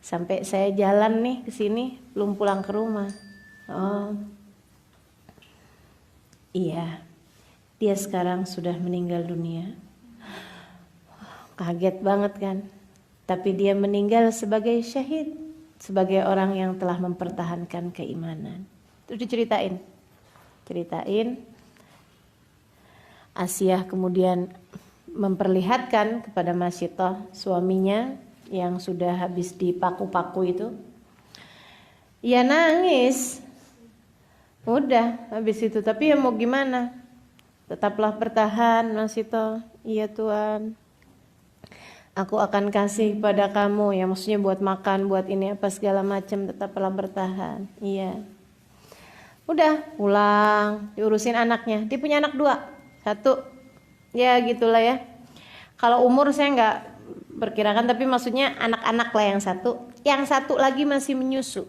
[SPEAKER 1] Sampai saya jalan nih ke sini belum pulang ke rumah. Oh. Iya. Dia sekarang sudah meninggal dunia. Kaget banget kan. Tapi dia meninggal sebagai syahid, sebagai orang yang telah mempertahankan keimanan. Itu diceritain. Asiyah kemudian memperlihatkan kepada Masyitah suaminya yang sudah habis dipaku-paku itu. Ya nangis. Udah habis itu, tapi ya mau gimana? Tetaplah bertahan Masyitah. Iya Tuan. Aku akan kasih pada kamu, ya maksudnya buat makan, buat ini apa segala macam, tetaplah bertahan. Iya. Udah pulang, diurusin anaknya. Dia punya anak 2. 1, ya gitulah ya. Kalau umur saya nggak perkirakan, tapi maksudnya anak-anak lah yang 1. Yang 1 lagi masih menyusu.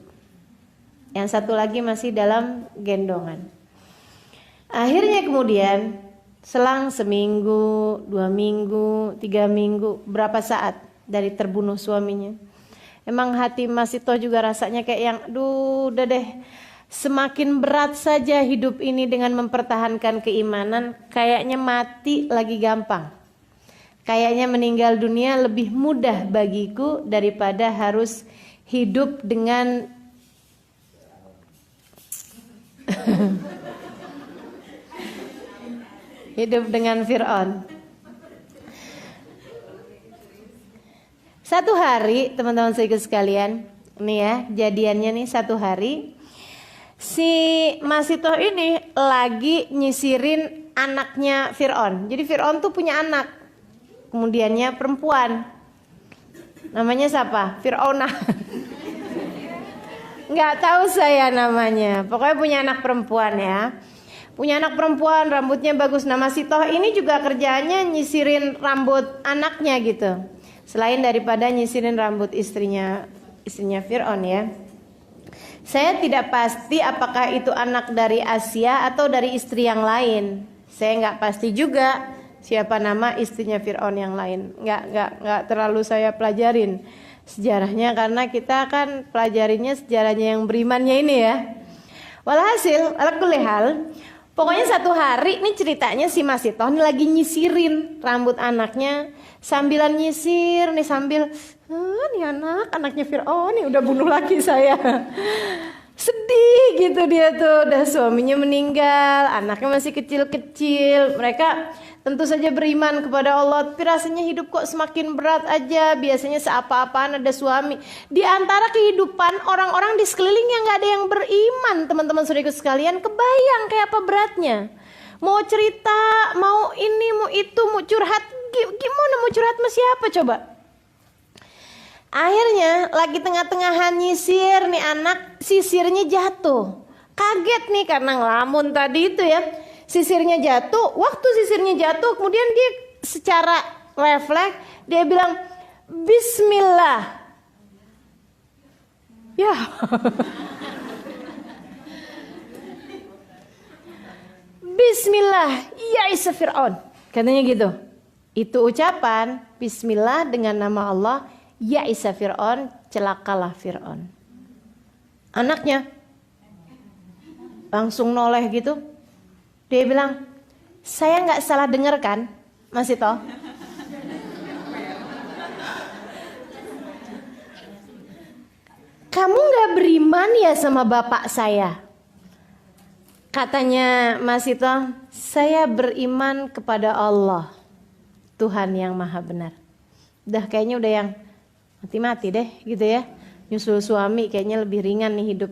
[SPEAKER 1] Yang 1 lagi masih dalam gendongan. Akhirnya kemudian selang seminggu, 2 minggu, 3 minggu, berapa saat dari terbunuh suaminya. Emang hati Masyitah juga rasanya kayak yang, udah deh. Semakin berat saja hidup ini dengan mempertahankan keimanan, kayaknya mati lagi gampang. Kayaknya meninggal dunia lebih mudah bagiku daripada harus hidup dengan hidup dengan Fir'aun. Satu hari, teman-teman sekalian, nih ya, jadiannya nih satu hari. Si Masyitah ini lagi nyisirin anaknya Fir'aun. Jadi Fir'aun tuh punya anak, kemudiannya perempuan. Namanya siapa? Fir'aunah. Nggak tahu saya namanya. Pokoknya punya anak perempuan ya. Punya anak perempuan, rambutnya bagus. Nah Masyitah ini juga kerjaannya nyisirin rambut anaknya gitu. Selain daripada nyisirin rambut istrinya Fir'aun ya. Saya tidak pasti apakah itu anak dari Asia atau dari istri yang lain. Saya nggak pasti juga siapa nama istrinya Fir'aun yang lain. Nggak terlalu saya pelajarin sejarahnya, karena kita kan pelajarinya sejarahnya yang berimannya ini ya. Walhasil, ala kulli hal, pokoknya satu hari nih ceritanya si Masitoh nih lagi nyisirin rambut anaknya, sambilan nyisir nih sambil nih anaknya Fir'aun nih udah bunuh laki saya. Sedih gitu dia tuh, udah suaminya meninggal, anaknya masih kecil-kecil. Mereka tentu saja beriman kepada Allah, tapi rasanya hidup kok semakin berat aja. Biasanya seapa-apaan ada suami. Di antara kehidupan orang-orang di sekelilingnya gak ada yang beriman, teman-teman saudaraku sekalian. Kebayang kayak apa beratnya. Mau cerita, mau ini, mau itu, mau curhat. Gimana mau curhat sama siapa coba? Akhirnya lagi tengah-tengahan nyisir nih anak, sisirnya jatuh. Kaget nih karena ngelamun tadi itu ya. Sisirnya jatuh, waktu sisirnya jatuh kemudian dia secara refleks dia bilang Bismillah. Ya. Bismillah, ya Isa Fir'aun. Katanya gitu. Itu ucapan Bismillah dengan nama Allah, ya Isa Fir'aun, celakalah Fir'aun. Anaknya langsung noleh gitu. Dia bilang, saya nggak salah dengar kan, Mas Ito? Kamu nggak beriman ya sama bapak saya? Katanya Mas Ito, saya beriman kepada Allah, Tuhan yang maha benar. Udah kayaknya udah yang mati-mati deh gitu ya. Nyusul suami kayaknya lebih ringan nih hidup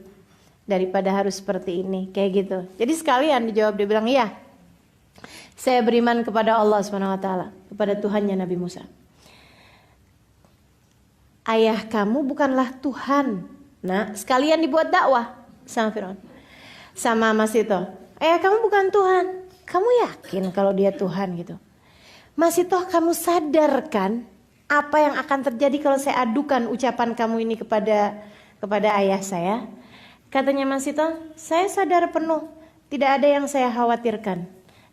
[SPEAKER 1] daripada harus seperti ini, kayak gitu. Jadi sekalian dijawab, dia bilang, iya, saya beriman kepada Allah SWT, kepada Tuhannya Nabi Musa. Ayah kamu bukanlah Tuhan. Nah, sekalian dibuat dakwah sama Fir'aun, sama Mas Ito. Ayah kamu bukan Tuhan. Kamu yakin kalau dia Tuhan gitu? Mas Ito, kamu sadarkan apa yang akan terjadi kalau saya adukan ucapan kamu ini kepada ayah saya? Katanya Mas Ito, saya sadar penuh, tidak ada yang saya khawatirkan,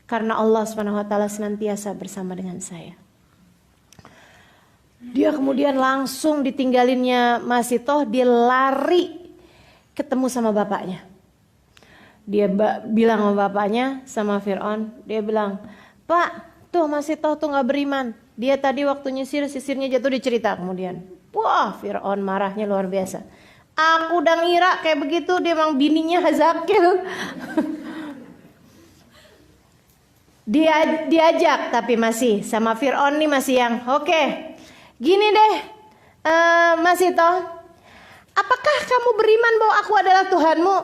[SPEAKER 1] karena Allah SWT senantiasa bersama dengan saya. Dia kemudian langsung ditinggalinnya Mas Ito, dia lari ketemu sama bapaknya. Dia bilang sama bapaknya, sama Fir'aun, dia bilang, Pak, tuh Mas Ito tuh gak beriman. Dia tadi waktu nyisir, sisirnya jatuh, dicerita kemudian. Wah, Fir'aun marahnya luar biasa. Aku udah ngira kayak begitu, dia emang bininya Hazakil. Dia diajak tapi masih sama Fir'aun nih masih yang oke. Gini deh, Mas Ito, apakah kamu beriman bahwa aku adalah Tuhanmu?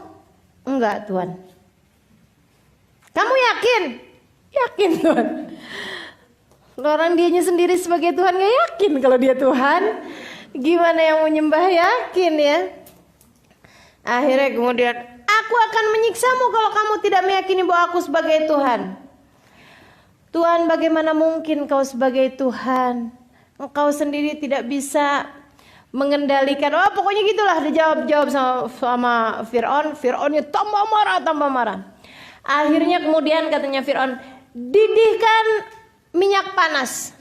[SPEAKER 1] Enggak Tuhan. Kamu yakin? Yakin Tuhan. Orang dianya sendiri sebagai Tuhan gak yakin kalau dia Tuhan. Gimana yang mau nyembah yakin ya? Akhirnya kemudian, aku akan menyiksamu kalau kamu tidak meyakini bahwa aku sebagai Tuhan. Tuhan, bagaimana mungkin kau sebagai Tuhan? Engkau sendiri tidak bisa mengendalikan. Oh pokoknya gitulah, dijawab sama Fir'aun. Fir'aunnya tambah marah. Akhirnya kemudian katanya Fir'aun, didihkan minyak panas.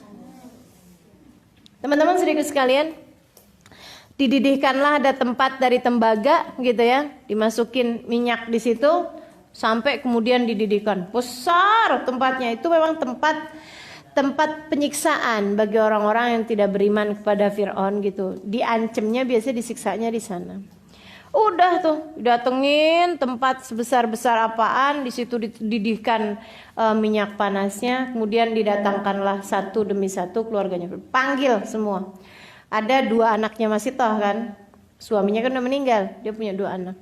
[SPEAKER 1] Teman-teman saudaraku sekalian, dididihkanlah, ada tempat dari tembaga gitu ya, dimasukin minyak di situ sampai kemudian dididihkan. Besar tempatnya, itu memang tempat penyiksaan bagi orang-orang yang tidak beriman kepada Fir'aun gitu. Diancemnya biasanya disiksanya di sana. Udah tuh datengin tempat sebesar-besar apaan, di situ dididihkan minyak panasnya, kemudian didatangkanlah satu demi satu keluarganya, panggil semua. Ada 2 anaknya Mas Ito kan, suaminya kan udah meninggal, dia punya 2 anak.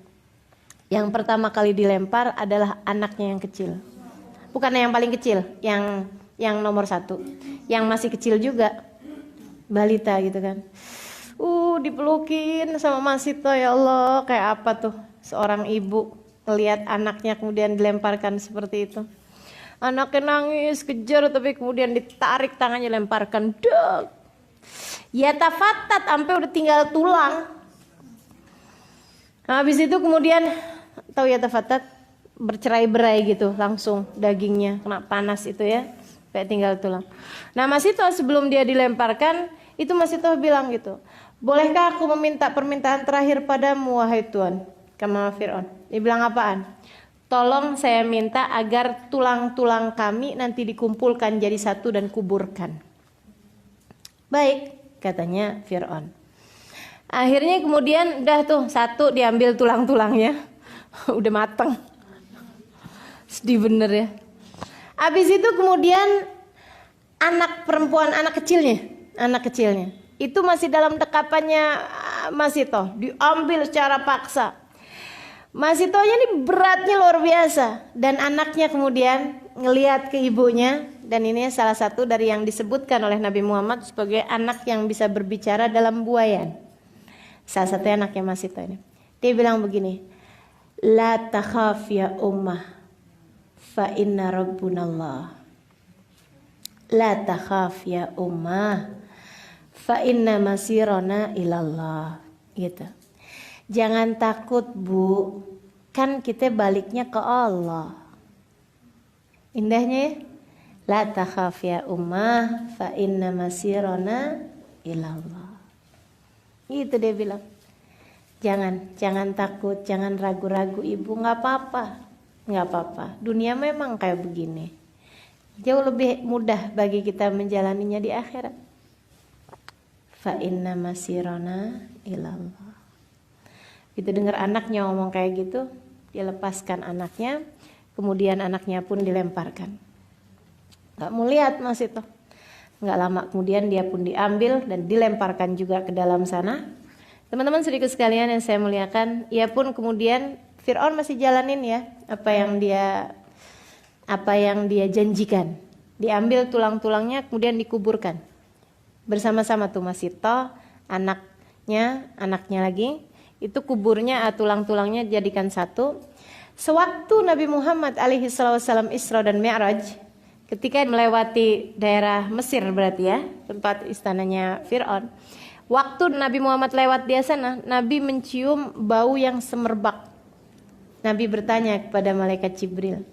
[SPEAKER 1] Yang pertama kali dilempar adalah anaknya yang kecil, bukan yang paling kecil, yang nomor 1, yang masih kecil juga, balita gitu kan. Dipelukin sama Mas Ito, ya Allah, kayak apa tuh seorang ibu ngelihat anaknya kemudian dilemparkan seperti itu. Anaknya nangis, kejar, tapi kemudian ditarik tangannya, lemparkan, dek. Yatafattat sampai udah tinggal tulang. Habis itu kemudian tahu yatafattat, bercerai-berai gitu langsung dagingnya kena panas itu ya, kayak tinggal tulang. Nah Masitoh sebelum dia dilemparkan itu Masitoh bilang gitu, bolehkah aku meminta permintaan terakhir padamu wahai Tuhan? Kama Fir'aun. Dia bilang apaan? Tolong saya minta agar tulang-tulang kami nanti dikumpulkan jadi satu dan kuburkan. Baik, katanya Fir'aun. Akhirnya kemudian udah tuh satu diambil tulang-tulangnya. Udah mateng. Sedih bener ya. Habis itu kemudian anak perempuan, anak kecilnya itu masih dalam dekapannya Masitoh, diambil secara paksa. Masitohnya ini beratnya luar biasa, dan anaknya kemudian ngelihat ke ibunya, dan ini salah satu dari yang disebutkan oleh Nabi Muhammad sebagai anak yang bisa berbicara dalam buayan. Salah satu anaknya Masitoh ini. Dia bilang begini, la takhaf ya ummah fa inna rabbunallah. La takhaf ya ummah fa inna masirona ilallah. Gitu. Jangan takut bu, kan kita baliknya ke Allah. Indahnya ya. La takhaf ya ummah fa inna masirona ilallah. Gitu dia bilang. Jangan takut, jangan ragu-ragu ibu, nggak apa-apa. Dunia memang kayak begini. Jauh lebih mudah bagi kita menjalaninya di akhirat. Fa inna masirona ilallah. Itu dengar anaknya ngomong kayak gitu, dia lepaskan anaknya, kemudian anaknya pun dilemparkan. Gak mau lihat Masitoh. Gak lama kemudian dia pun diambil dan dilemparkan juga ke dalam sana. Teman-teman sedikit sekalian yang saya muliakan, ia pun kemudian Fir'aun masih jalanin ya apa yang dia janjikan. Diambil tulang-tulangnya kemudian dikuburkan. Bersama-sama tuh Masitoh, anaknya lagi. Itu kuburnya, tulang-tulangnya jadikan satu. Sewaktu Nabi Muhammad alaihi wasallam Isra dan Mi'raj, ketika melewati daerah Mesir berarti ya, tempat istananya Fir'aun. Waktu Nabi Muhammad lewat di sana, Nabi mencium bau yang semerbak. Nabi bertanya kepada malaikat Jibril,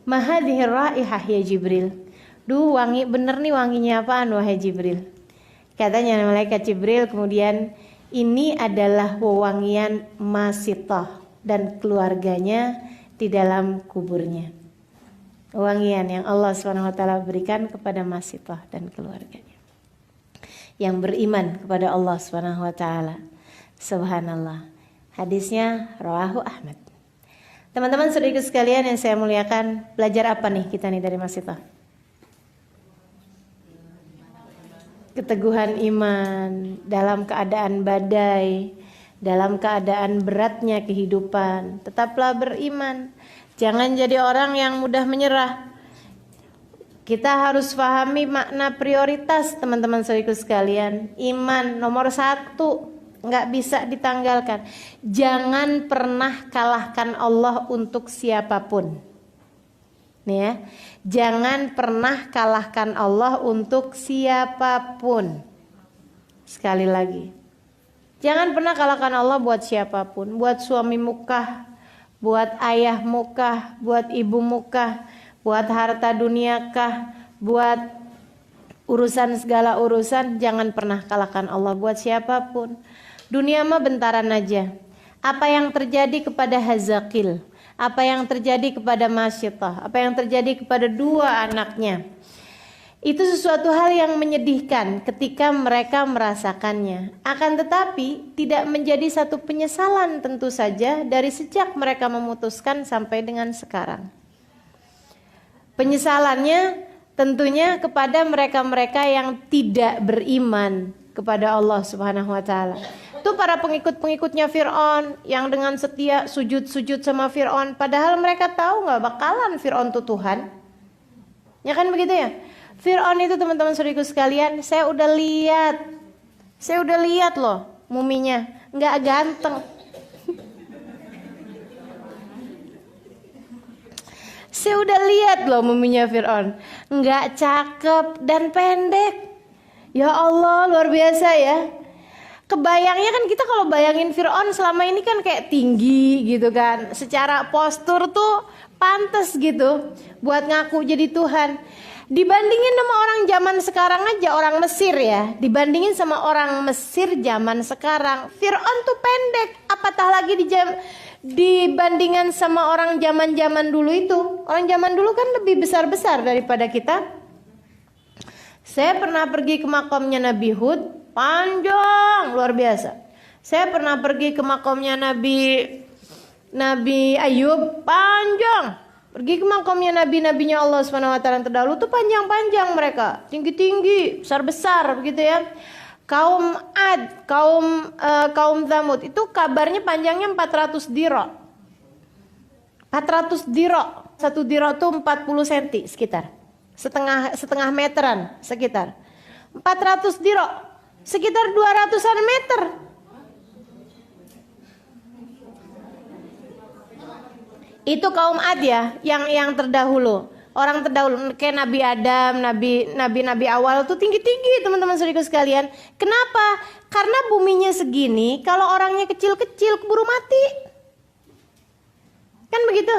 [SPEAKER 1] "Ma hadhihi raihah ya Jibril?" Duh, wangi bener nih, wanginya apaan wahai Jibril? Katanya malaikat Jibril kemudian, ini adalah wewangian Masitoh dan keluarganya di dalam kuburnya. Wewangian yang Allah SWT berikan kepada Masitoh dan keluarganya yang beriman kepada Allah SWT. Subhanallah. Hadisnya rawahu Ahmad. Teman-teman saudara sekalian yang saya muliakan, belajar apa nih kita nih dari Masitoh? Keteguhan iman dalam keadaan badai, dalam keadaan beratnya kehidupan. Tetaplah beriman. Jangan jadi orang yang mudah menyerah. Kita harus pahami makna prioritas teman-teman saudaraku sekalian. Iman nomor 1, nggak bisa ditanggalkan. Jangan pernah kalahkan Allah untuk siapapun. Nih ya, jangan pernah kalahkan Allah untuk siapapun. Sekali lagi, jangan pernah kalahkan Allah buat siapapun. Buat suamimu kah, buat ayahmu kah, buat ibumu kah, buat harta dunia kah, buat urusan segala urusan. Jangan pernah kalahkan Allah buat siapapun. Dunia mah bentaran aja. Apa yang terjadi kepada Hazakil, apa yang terjadi kepada Masitoh, apa yang terjadi kepada 2 anaknya, itu sesuatu hal yang menyedihkan ketika mereka merasakannya. Akan tetapi tidak menjadi satu penyesalan tentu saja dari sejak mereka memutuskan sampai dengan sekarang. Penyesalannya tentunya kepada mereka-mereka yang tidak beriman kepada Allah Subhanahu wa taala. Itu para pengikut-pengikutnya Fir'aun yang dengan setia sujud-sujud sama Fir'aun, padahal mereka tahu nggak bakalan Fir'aun itu Tuhan. Ya kan begitu ya? Fir'aun itu teman-teman saudaraku sekalian, saya udah lihat loh muminya, nggak ganteng. Saya udah lihat loh muminya Fir'aun, nggak cakep dan pendek. Ya Allah, luar biasa ya. Kebayangnya kan kita kalau bayangin Fir'aun selama ini kan kayak tinggi gitu kan. Secara postur tuh pantas gitu buat ngaku jadi Tuhan. Dibandingin sama orang zaman sekarang aja, orang Mesir ya. Dibandingin sama orang Mesir zaman sekarang, Fir'aun tuh pendek. Apatah lagi dibandingkan sama orang zaman-zaman dulu itu. Orang zaman dulu kan lebih besar-besar daripada kita. Saya pernah pergi ke makamnya Nabi Hud. Panjang, luar biasa. Saya pernah pergi ke makamnya Nabi Ayub, panjang. Pergi ke makamnya nabinya Allah Subhanahu wa taala yang terdahulu tuh panjang-panjang mereka, tinggi-tinggi, besar-besar begitu ya. Kaum Ad, kaum Tsamud itu kabarnya panjangnya 400 diro. 400 diro. Satu diro tuh 40 cm sekitar. Setengah meteran sekitar. 400 diro. Sekitar 200-an meter. Itu kaum Ad ya, yang terdahulu. Orang terdahulu kayak Nabi Adam, nabi awal tuh tinggi-tinggi teman-teman saudaraku sekalian. Kenapa? Karena buminya segini, kalau orangnya kecil-kecil keburu mati. Kan begitu?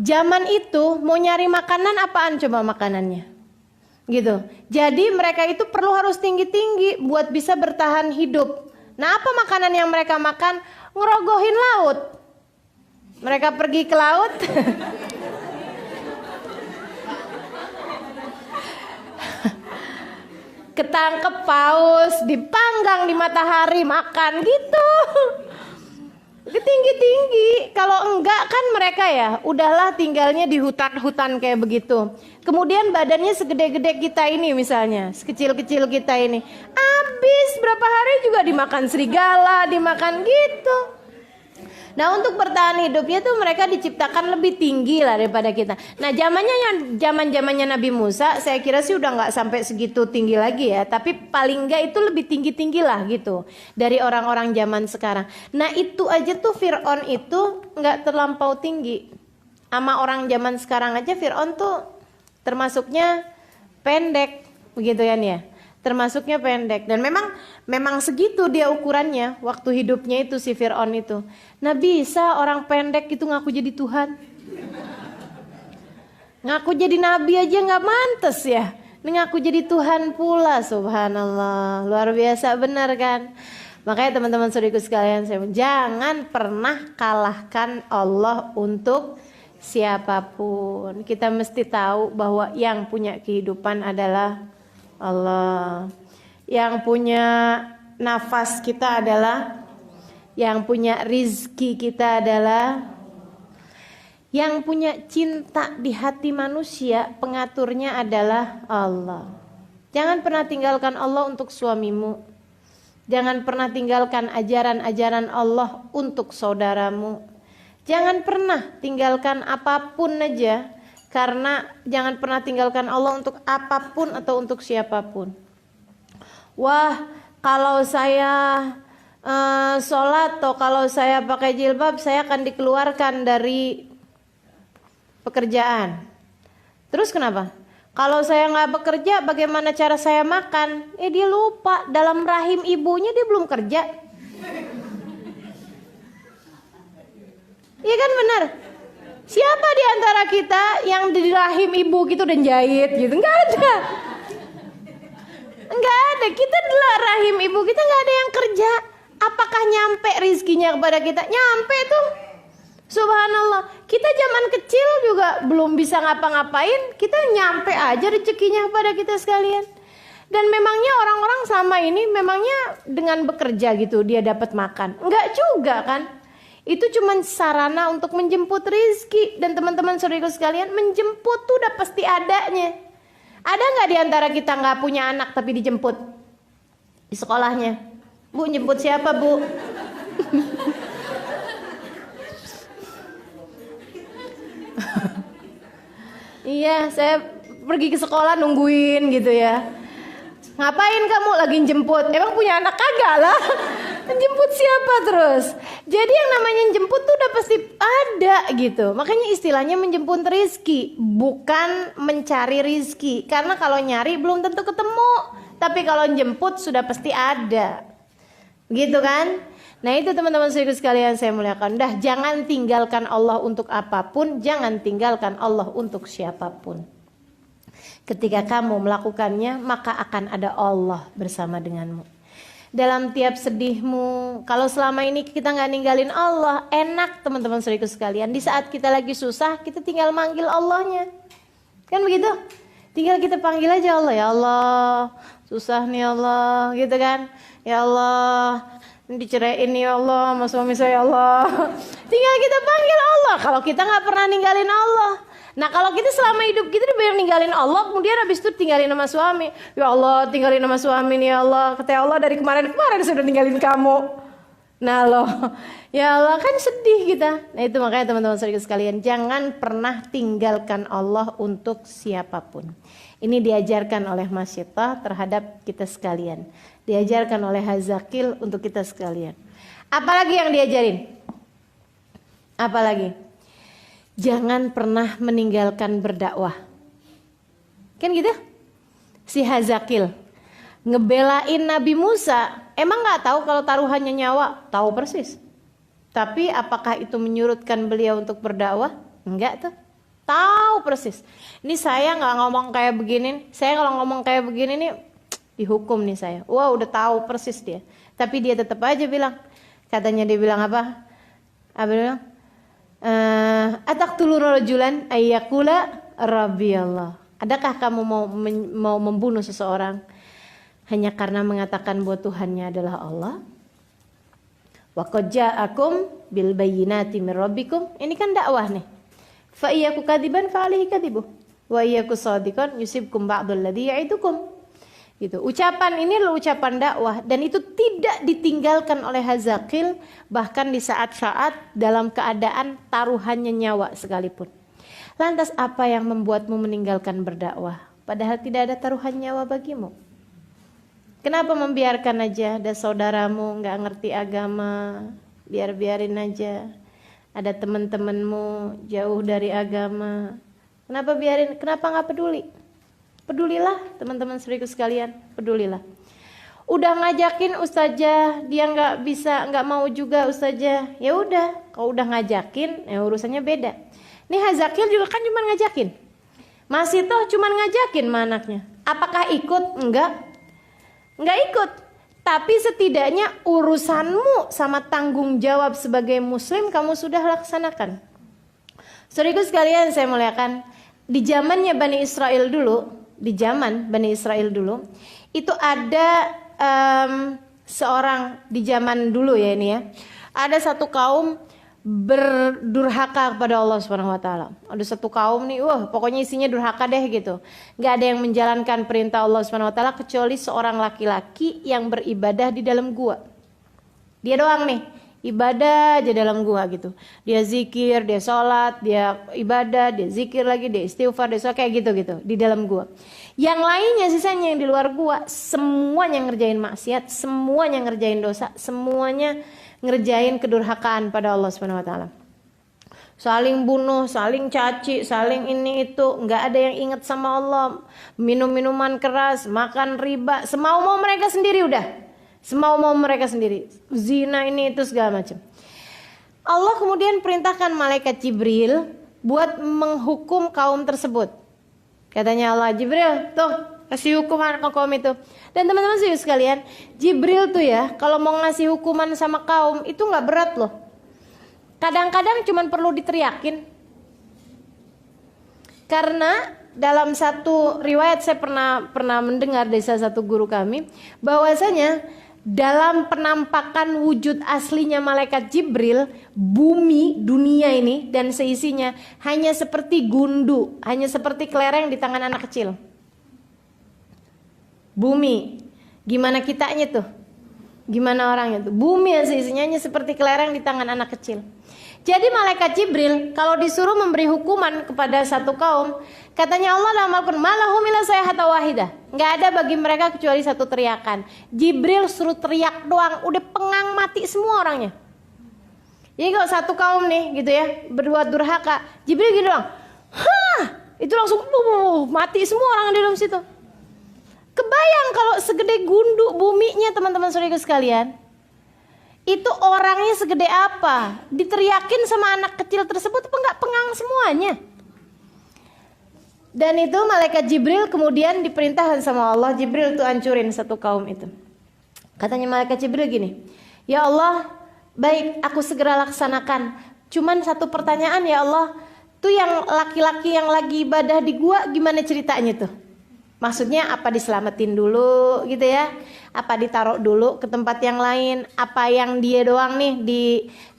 [SPEAKER 1] Zaman itu mau nyari makanan apaan coba makanannya? Gitu. Jadi mereka itu perlu harus tinggi-tinggi buat bisa bertahan hidup. Nah, apa makanan yang mereka makan? Ngerogohin laut. Mereka pergi ke laut. Ketangkep paus, dipanggang di matahari, makan gitu. Tinggi-tinggi. Kalau enggak kan mereka ya udahlah tinggalnya di hutan-hutan kayak begitu. Kemudian badannya segede-gede kita ini misalnya, sekecil-kecil kita ini. Habis berapa hari juga dimakan serigala, dimakan gitu. Nah, untuk bertahan hidupnya tuh mereka diciptakan lebih tinggi lah daripada kita. Nah, zamannya Nabi Musa, saya kira sih udah nggak sampai segitu tinggi lagi ya. Tapi paling nggak itu lebih tinggi lah gitu dari orang-orang zaman sekarang. Nah, itu aja tuh Fir'aun itu nggak terlampau tinggi. Sama orang zaman sekarang aja Fir'aun tuh termasuknya pendek, begitu kan ya? Termasuknya pendek dan memang segitu dia ukurannya waktu hidupnya itu si Fir'aun itu. Nah, bisa orang pendek itu ngaku jadi Tuhan? Ngaku jadi nabi aja nggak mantes ya. Ngaku jadi Tuhan pula, subhanallah. Luar biasa benar kan? Makanya teman-teman saudaraku sekalian, jangan pernah kalahkan Allah untuk siapapun. Kita mesti tahu bahwa yang punya kehidupan adalah Allah. Yang punya nafas kita adalah, yang punya rizki kita adalah, yang punya cinta di hati manusia, pengaturnya adalah Allah. Jangan pernah tinggalkan Allah untuk suamimu. Jangan pernah tinggalkan ajaran-ajaran Allah untuk saudaramu. Jangan pernah tinggalkan apapun aja, karena jangan pernah tinggalkan Allah untuk apapun atau untuk siapapun. Wah, kalau saya sholat atau kalau saya pakai jilbab, saya akan dikeluarkan dari pekerjaan. Terus kenapa? Kalau saya nggak bekerja, bagaimana cara saya makan? Dia lupa dalam rahim ibunya dia belum kerja. Iya kan benar? Siapa di antara kita yang di rahim ibu gitu dan jahit gitu? Enggak ada. Enggak ada. Kita di rahim ibu kita enggak ada yang kerja. Apakah nyampe rizkinya kepada kita? Nyampe tuh. Subhanallah. Kita zaman kecil juga belum bisa ngapa-ngapain. Kita nyampe aja rezekinya kepada kita sekalian. Dan memangnya orang-orang selama ini memangnya dengan bekerja gitu dia dapat makan? Enggak juga kan? Itu cuma sarana untuk menjemput rizki. Dan teman-teman saudaraku sekalian, menjemput tuh udah pasti adanya. Ada nggak di antara kita nggak punya anak tapi dijemput di sekolahnya? Bu, jemput siapa bu? Iya, saya pergi ke sekolah nungguin gitu ya. Ngapain kamu lagi jemput? Emang punya anak? Kagak lah. Menjemput siapa terus? Jadi yang namanya jemput tuh udah pasti ada gitu. Makanya istilahnya menjemput rizki, bukan mencari rizki. Karena kalau nyari belum tentu ketemu. Tapi kalau jemput sudah pasti ada. Gitu kan? Nah itu teman-teman sekalian saya muliakan. Dah jangan tinggalkan Allah untuk apapun. Jangan tinggalkan Allah untuk siapapun. Ketika kamu melakukannya, maka akan ada Allah bersama denganmu. Dalam tiap sedihmu, kalau selama ini kita nggak ninggalin Allah, enak teman-teman saudaraku sekalian. Di saat kita lagi susah, kita tinggal manggil Allahnya, kan begitu? Tinggal kita panggil aja Allah, ya Allah, susah nih Allah, gitu kan? Ya Allah, diceraiin ya Allah, sama suami saya ya Allah. Tinggal kita panggil Allah. Kalau kita nggak pernah ninggalin Allah. Nah kalau kita selama hidup kita udah ninggalin Allah, kemudian habis itu tinggalin sama suami. Ya Allah, tinggalin sama suami nih ya Allah. Kata Allah dari kemarin sudah tinggalin kamu. Nah loh, ya Allah kan sedih kita. Nah itu makanya teman-teman saudara sekalian, jangan pernah tinggalkan Allah untuk siapapun. Ini diajarkan oleh Masyidah terhadap kita sekalian. Diajarkan oleh Hazakil untuk kita sekalian. Apalagi yang diajarin? Apalagi? Jangan pernah meninggalkan berdakwah. Kan gitu? Si Hazakil ngebelain Nabi Musa. Emang gak tahu kalau taruhannya nyawa? Tahu persis. Tapi apakah itu menyurutkan beliau untuk berdakwah? Enggak tuh. Tahu persis. Ini saya gak ngomong kayak begini. Saya kalau ngomong kayak begini nih dihukum nih saya. Wah udah tahu persis dia. Tapi dia tetap aja bilang. Katanya dia bilang apa? Apa dia bilang? Ataqtuluna rajulan ayyakula rabbi Allah. Adakah kamu mau membunuh seseorang hanya karena mengatakan bahwa Tuhannya adalah Allah? Wa qad ja'akum bil bayyinati mir rabbikum. Ini kan dakwah nih. Fa iyyaku kadziban fa alaihi kadzibuh. Wa iyyaku shadiqan yusibkum ba'dul ladzi ya'idukum. Gitu. Ucapan ini adalah ucapan dakwah dan itu tidak ditinggalkan oleh Hazakil bahkan di saat-saat dalam keadaan taruhannya nyawa sekalipun. Lantas apa yang membuatmu meninggalkan berdakwah padahal tidak ada taruhan nyawa bagimu? Kenapa membiarkan aja ada saudaramu nggak ngerti agama, biarin aja. Ada teman-temanmu jauh dari agama, kenapa biarin? Kenapa nggak peduli? Pedulilah teman-teman saudaraku sekalian, pedulilah. Udah ngajakin ustazah, dia nggak bisa, nggak mau juga ustazah. Ya udah, kalau udah ngajakin, ya urusannya beda. Nih Hazakil juga kan cuma ngajakin. Masih toh cuma ngajakin sama anaknya. Apakah ikut? Enggak ikut. Tapi setidaknya urusanmu sama tanggung jawab sebagai muslim kamu sudah laksanakan. Saudaraku sekalian saya muliakan, di zamannya Bani Israel dulu, itu ada seorang di zaman dulu ya ini ya. Ada satu kaum berdurhaka kepada Allah Subhanahu wa taala. Ada satu kaum nih, pokoknya isinya durhaka deh gitu. Enggak ada yang menjalankan perintah Allah Subhanahu wa taala kecuali seorang laki-laki yang beribadah di dalam gua. Dia doang nih, ibadah aja dalam gua gitu. Dia zikir, dia sholat, dia ibadah, dia zikir lagi, dia istighfar, dia sholat, kayak gitu di dalam gua. Yang lainnya sisanya yang di luar gua semuanya ngerjain maksiat, semuanya ngerjain dosa, semuanya ngerjain kedurhakaan pada Allah Subhanahu wa taala. Saling bunuh, saling caci, saling ini itu, nggak ada yang ingat sama Allah. Minum minuman keras, makan riba, semau-mau mereka sendiri udah. Semau-mau mereka sendiri. Zina ini itu segala macam. Allah kemudian perintahkan malaikat Jibril buat menghukum kaum tersebut. Katanya Allah, Jibril, tuh kasih hukuman ke kaum itu. Dan teman-teman sekalian, Jibril tuh ya, kalau mau ngasih hukuman sama kaum itu nggak berat loh. Kadang-kadang cuma perlu diteriakin. Karena dalam satu riwayat saya pernah mendengar dari salah satu guru kami, bahwasanya dalam penampakan wujud aslinya malaikat Jibril, bumi, dunia ini dan seisinya hanya seperti gundu, hanya seperti kelereng di tangan anak kecil. Bumi, gimana kitanya tuh? Gimana orangnya tuh? Bumi isinya seperti kelereng di tangan anak kecil. Jadi malaikat Jibril kalau disuruh memberi hukuman kepada satu kaum, katanya Allah dalam Al-Quran, malahum illa sayhatan wahidah. Nggak ada bagi mereka kecuali satu teriakan. Jibril suruh teriak doang, udah pengang mati semua orangnya. Jadi kalau satu kaum nih gitu ya berbuat durhaka, Jibril gitu doang, itu langsung mati semua orang di dalam situ. Kebayang kalau segede gunduk buminya teman-teman saudaraku sekalian. Itu orangnya segede apa? Diteriakin sama anak kecil tersebut apa enggak pengang semuanya? Dan itu malaikat Jibril kemudian diperintahkan sama Allah, Jibril tuh hancurin satu kaum itu. Katanya malaikat Jibril gini, ya Allah, baik aku segera laksanakan. Cuman satu pertanyaan ya Allah, tuh yang laki-laki yang lagi ibadah di gua gimana ceritanya tuh? Maksudnya apa diselamatin dulu gitu ya? Apa ditaruh dulu ke tempat yang lain? Apa yang dia doang nih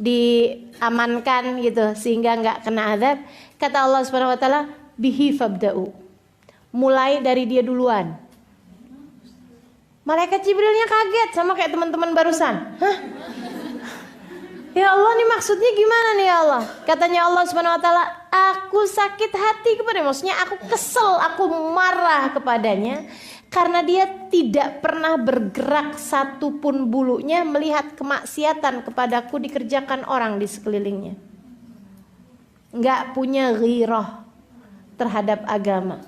[SPEAKER 1] diamankan gitu sehingga nggak kena azab? Kata Allah Subhanahu Wa Taala, bihi fabda'u. Mulai dari dia duluan. Malaikat Jibrilnya kaget sama kayak teman-teman barusan. Hah? Ya Allah, nih maksudnya gimana nih ya Allah? Katanya Allah Subhanahu Wa Taala, aku sakit hati kepadanya. Maksudnya aku kesel, aku marah kepadanya karena dia tidak pernah bergerak satupun bulunya melihat kemaksiatan kepadaku dikerjakan orang di sekelilingnya. Nggak punya ghirah terhadap agama,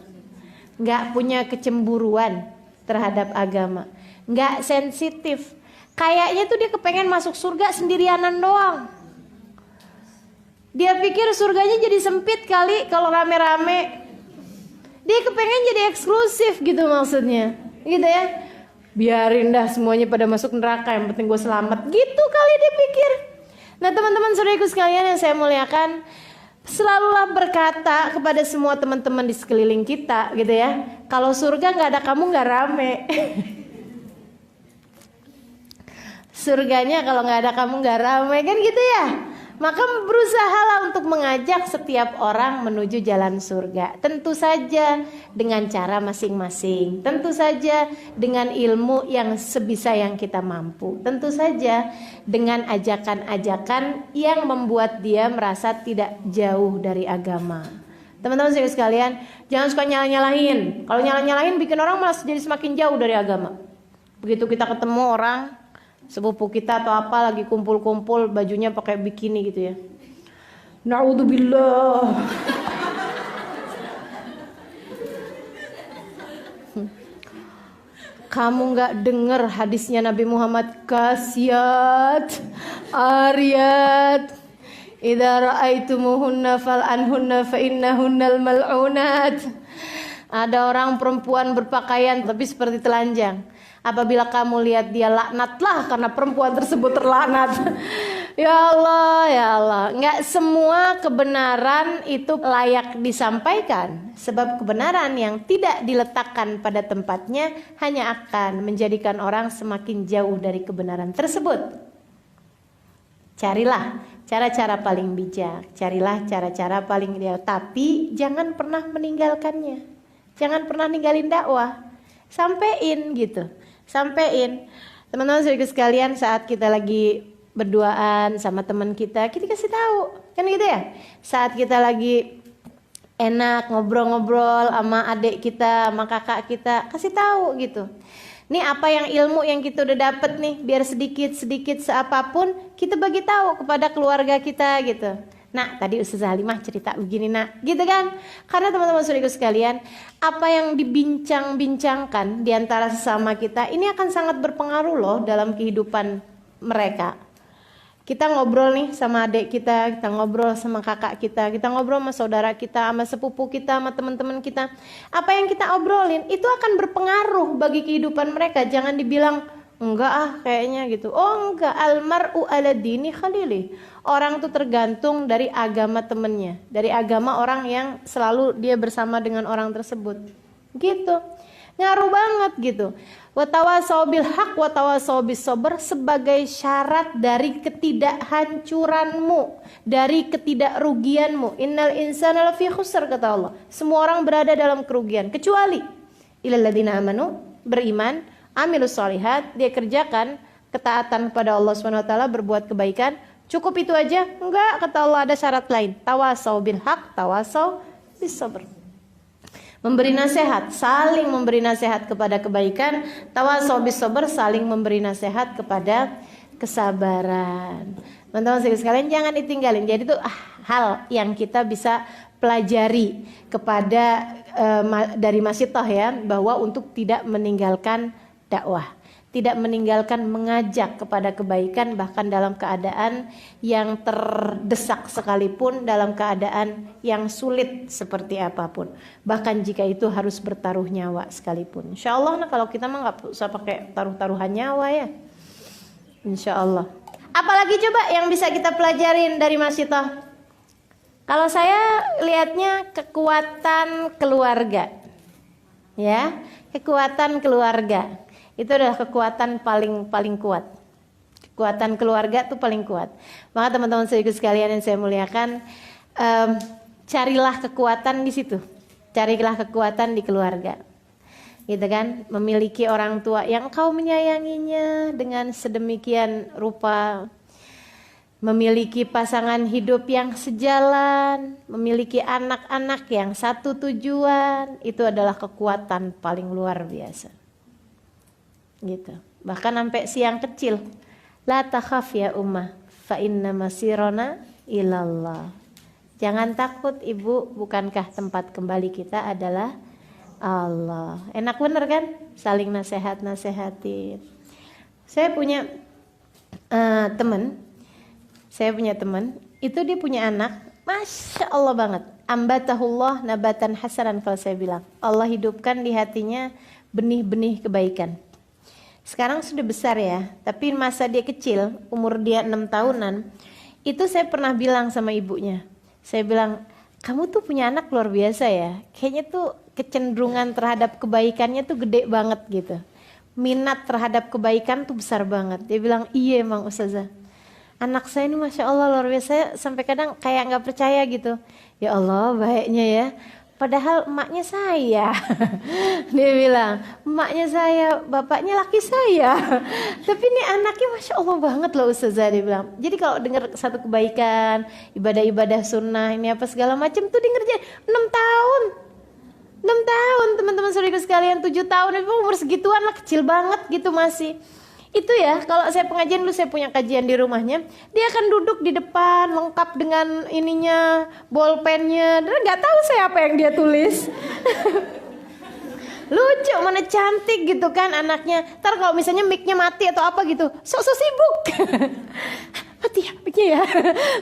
[SPEAKER 1] nggak punya kecemburuan terhadap agama, nggak sensitif. Kayaknya tuh dia kepengen masuk surga sendirianan doang. Dia pikir surganya jadi sempit kali kalau rame-rame. Dia kepengen jadi eksklusif gitu maksudnya. Gitu ya. Biarin dah semuanya pada masuk neraka, yang penting gue selamat. Gitu kali dia pikir. Nah teman-teman saudaraku sekalian yang saya muliakan, selalulah berkata kepada semua teman-teman di sekeliling kita gitu ya. Kalau surga gak ada kamu gak rame. Surganya kalau nggak ada kamu nggak ramai kan gitu ya. Maka berusahalah untuk mengajak setiap orang menuju jalan surga. Tentu saja dengan cara masing-masing. Tentu saja dengan ilmu yang sebisa yang kita mampu. Tentu saja dengan ajakan-ajakan yang membuat dia merasa tidak jauh dari agama. Teman-teman sekalian, jangan suka nyalah-nyalahin. Kalau nyalah-nyalahin bikin orang malah jadi semakin jauh dari agama. Begitu kita ketemu orang sepupu kita atau apa lagi kumpul-kumpul bajunya pakai bikini gitu ya. Na'udzubillah. Kamu nggak dengar hadisnya Nabi Muhammad, kasiyat ariyat idza ra'aitumuhunna fal'anhunna fa innahunnal mal'unat. Ada orang perempuan berpakaian tapi seperti telanjang. Apabila kamu lihat dia, laknatlah karena perempuan tersebut terlaknat. Ya Allah, ya Allah. Nggak semua kebenaran itu layak disampaikan. Sebab kebenaran yang tidak diletakkan pada tempatnya hanya akan menjadikan orang semakin jauh dari kebenaran tersebut. Carilah cara-cara paling bijak. Carilah cara-cara paling ideal. Tapi jangan pernah meninggalkannya. Jangan pernah ninggalin dakwah. Sampein gitu. Sampein. Teman-teman saudara sekalian, saat kita lagi berduaan sama teman kita kasih tahu, kan gitu ya. Saat kita lagi enak ngobrol-ngobrol sama adik kita, sama kakak kita, kasih tahu gitu. Nih apa yang ilmu yang kita udah dapet nih, biar sedikit-sedikit seapapun kita bagi tahu kepada keluarga kita gitu. Nah tadi Ustazah Halimah cerita begini nak, gitu kan. Karena teman-teman saudara sekalian, apa yang dibincang-bincangkan di antara sesama kita ini akan sangat berpengaruh loh dalam kehidupan mereka. Kita ngobrol nih sama adik kita ngobrol sama kakak kita ngobrol sama saudara kita, sama sepupu kita, sama teman-teman kita. Apa yang kita obrolin itu akan berpengaruh bagi kehidupan mereka. Jangan dibilang enggak kayaknya gitu. Oh enggak, almar'u ala dini khalili. Orang tuh tergantung dari agama temennya, dari agama orang yang selalu dia bersama dengan orang tersebut. Gitu. Ngaruh banget gitu. Wa tawasau bil haq wa tawasau bis sabr sebagai syarat dari ketidakhancuranmu, dari ketidakrugianmu. Innal insana lafi khusr kata Allah. Semua orang berada dalam kerugian kecuali illal ladzina amanu, beriman, amilus solihat, dia kerjakan ketaatan kepada Allah Subhanahu wa taala, berbuat kebaikan. Cukup itu aja? Enggak, kata Allah ada syarat lain. Tawasau bil haq, tawasau bis sabr. Memberi nasihat, saling memberi nasihat kepada kebaikan. Tawasau bis sabr, saling memberi nasihat kepada kesabaran. Teman-teman sekalian, jangan ditinggalin. Jadi itu hal yang kita bisa pelajari kepada dari Masjid ya, bahwa untuk tidak meninggalkan dakwah, tidak meninggalkan mengajak kepada kebaikan, bahkan dalam keadaan yang terdesak sekalipun, dalam keadaan yang sulit seperti apapun, bahkan jika itu harus bertaruh nyawa sekalipun. Insya Allah kalau kita mah nggak usah pakai taruh-taruhan nyawa ya, insya Allah. Apalagi coba yang bisa kita pelajarin dari Masjid? Kalau saya lihatnya kekuatan keluarga, ya, kekuatan keluarga itu adalah kekuatan paling kuat. Kekuatan keluarga itu paling kuat. Maka teman-teman sekalian yang saya muliakan, carilah kekuatan di situ, carilah kekuatan di keluarga, gitu kan? Memiliki orang tua yang kau menyayanginya dengan sedemikian rupa, memiliki pasangan hidup yang sejalan, memiliki anak-anak yang satu tujuan, itu adalah kekuatan paling luar biasa. Gitu. Bahkan sampai siang kecil, la takhaf ya ummah, fa inna masirona ilallah. Jangan takut ibu, bukankah tempat kembali kita adalah Allah. Enak bener kan? Saling nasehatin. Saya punya teman. Itu dia punya anak, Masya Allah banget. Ambatahullah nabatan hasanan, kalau saya bilang. Allah hidupkan di hatinya benih-benih kebaikan. Sekarang sudah besar ya, tapi masa dia kecil, umur dia 6 tahunan, itu saya pernah bilang sama ibunya. Saya bilang, kamu tuh punya anak luar biasa ya. Kayaknya tuh kecenderungan terhadap kebaikannya tuh gede banget gitu. Minat terhadap kebaikan tuh besar banget. Dia bilang, iya emang Ustazah. Anak saya ini Masya Allah luar biasa, saya sampai kadang kayak gak percaya gitu. Ya Allah baiknya ya, padahal emaknya saya. Dia bilang, emaknya saya, bapaknya laki saya. Tapi ini anaknya Masya Allah banget loh Ustazah, dia bilang. Jadi kalau dengar satu kebaikan, ibadah-ibadah sunnah, ini apa segala macam tuh dia ngerjain. 6 tahun teman-teman saudara sekalian, 7 tahun, itu umur segituan lah, kecil banget gitu masih. Itu ya, kalau saya pengajian dulu, saya punya kajian di rumahnya, dia akan duduk di depan lengkap dengan ininya, bolpennya, dan nggak tahu saya apa yang dia tulis. Lucu, mana cantik gitu kan anaknya. Ntar kalau misalnya mic-nya mati atau apa gitu, sok-sok sibuk. Mati ya mic-nya ya.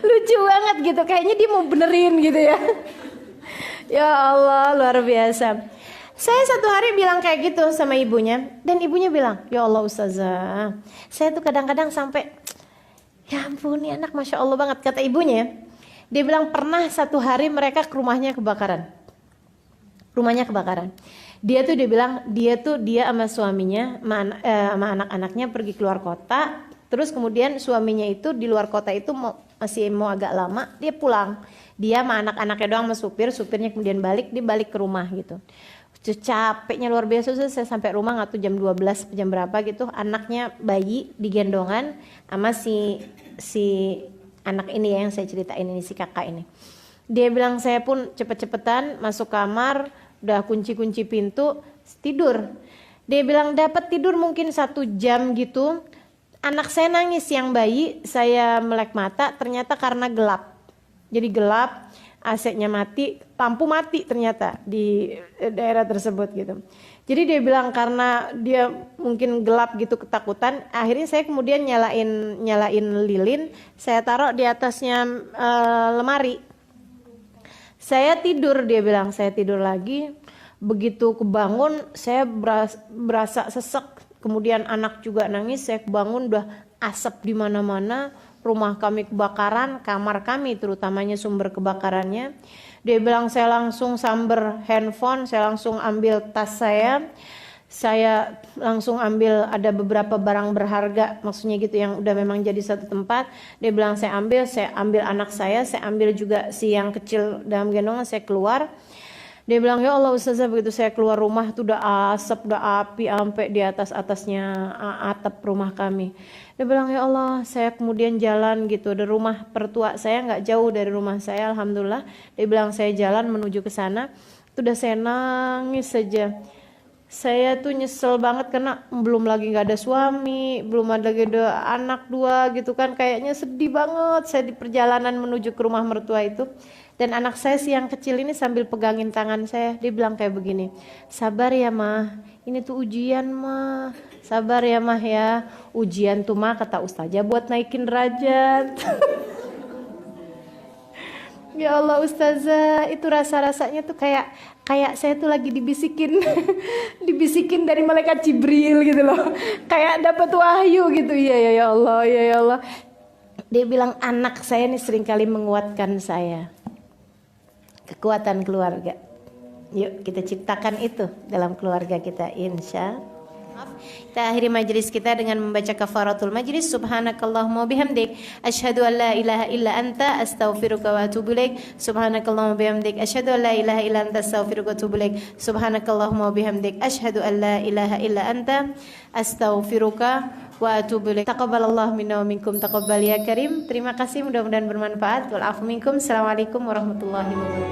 [SPEAKER 1] Lucu banget gitu, kayaknya dia mau benerin gitu ya. Ya Allah, luar biasa. Saya satu hari bilang kayak gitu sama ibunya, dan ibunya bilang, ya Allah Ustazah, saya tuh kadang-kadang sampai, ya ampun ini anak Masya Allah banget. Kata ibunya, dia bilang pernah satu hari mereka ke rumahnya kebakaran. Dia bilang dia sama suaminya, sama anak-anaknya pergi keluar kota. Terus kemudian suaminya itu di luar kota itu masih mau agak lama, dia pulang. Dia sama anak-anaknya doang sama supirnya kemudian dia balik ke rumah gitu. Capeknya luar biasa, saya sampai rumah nggak tuh jam 12 jam berapa gitu, anaknya bayi digendongan sama si anak ini ya, yang saya ceritain ini, si kakak ini. Dia bilang saya pun cepet-cepetan masuk kamar, udah kunci pintu, tidur. Dia bilang dapat tidur mungkin 1 jam gitu, anak saya nangis yang bayi, saya melek mata, ternyata karena gelap. Jadi gelap, AC-nya mati, lampu mati ternyata di daerah tersebut gitu. Jadi dia bilang karena dia mungkin gelap gitu ketakutan, akhirnya saya kemudian nyalain lilin, saya taruh di atasnya lemari. Saya tidur, dia bilang saya tidur lagi. Begitu kebangun saya berasa sesek, kemudian anak juga nangis, saya kebangun udah asap di mana-mana. Rumah kami kebakaran, kamar kami terutamanya sumber kebakarannya. Dia bilang saya langsung samber handphone, saya langsung ambil tas saya langsung ambil ada beberapa barang berharga, maksudnya gitu yang udah memang jadi satu tempat. Dia bilang saya ambil anak saya ambil juga si yang kecil dalam gendongan, saya keluar. Dia bilang, ya Allah Ustazah, begitu saya keluar rumah tuh udah asap, udah api sampai di atasnya atap rumah kami. Dia bilang, ya Allah, saya kemudian jalan gitu, ada rumah pertua saya nggak jauh dari rumah saya, alhamdulillah. Dia bilang saya jalan menuju ke sana, tuh udah saya nangis saja. Saya tuh nyesel banget karena belum lagi nggak ada suami, belum ada lagi ada anak 2 gitu kan, kayaknya sedih banget saya di perjalanan menuju ke rumah mertua itu. Dan anak saya sih yang kecil ini sambil pegangin tangan saya, dia bilang kayak begini, sabar ya mah, ini tuh ujian mah, sabar ya mah ya, ujian tuh mah kata ustazah buat naikin derajat. Ya Allah ustazah, itu rasa-rasanya tuh kayak saya tuh lagi dibisikin dibisikin dari malaikat Jibril gitu loh, kayak dapat wahyu gitu. Ya Allah, ya Allah. Dia bilang anak saya nih seringkali menguatkan saya, kekuatan keluarga. Yuk kita ciptakan itu dalam keluarga kita, insya. Kita akhiri majelis kita dengan membaca kafaratul majlis. Subhanakallahumma bihamdik asyhadu an la ilaha illa anta astaghfiruka wa atubu ilaik. Subhanakallahumma bihamdik asyhadu an la ilaha illa anta astaghfiruka wa atubu ilaik. Subhanakallahumma bihamdik asyhadu an la ilaha illa anta astaghfiruka wa atubu ilaik. Taqabbalallahu minna wa minkum taqabbal ya karim. Terima kasih, mudah-mudahan bermanfaat. Wal afu minkum. Assalamualaikum warahmatullahi wabarakatuh.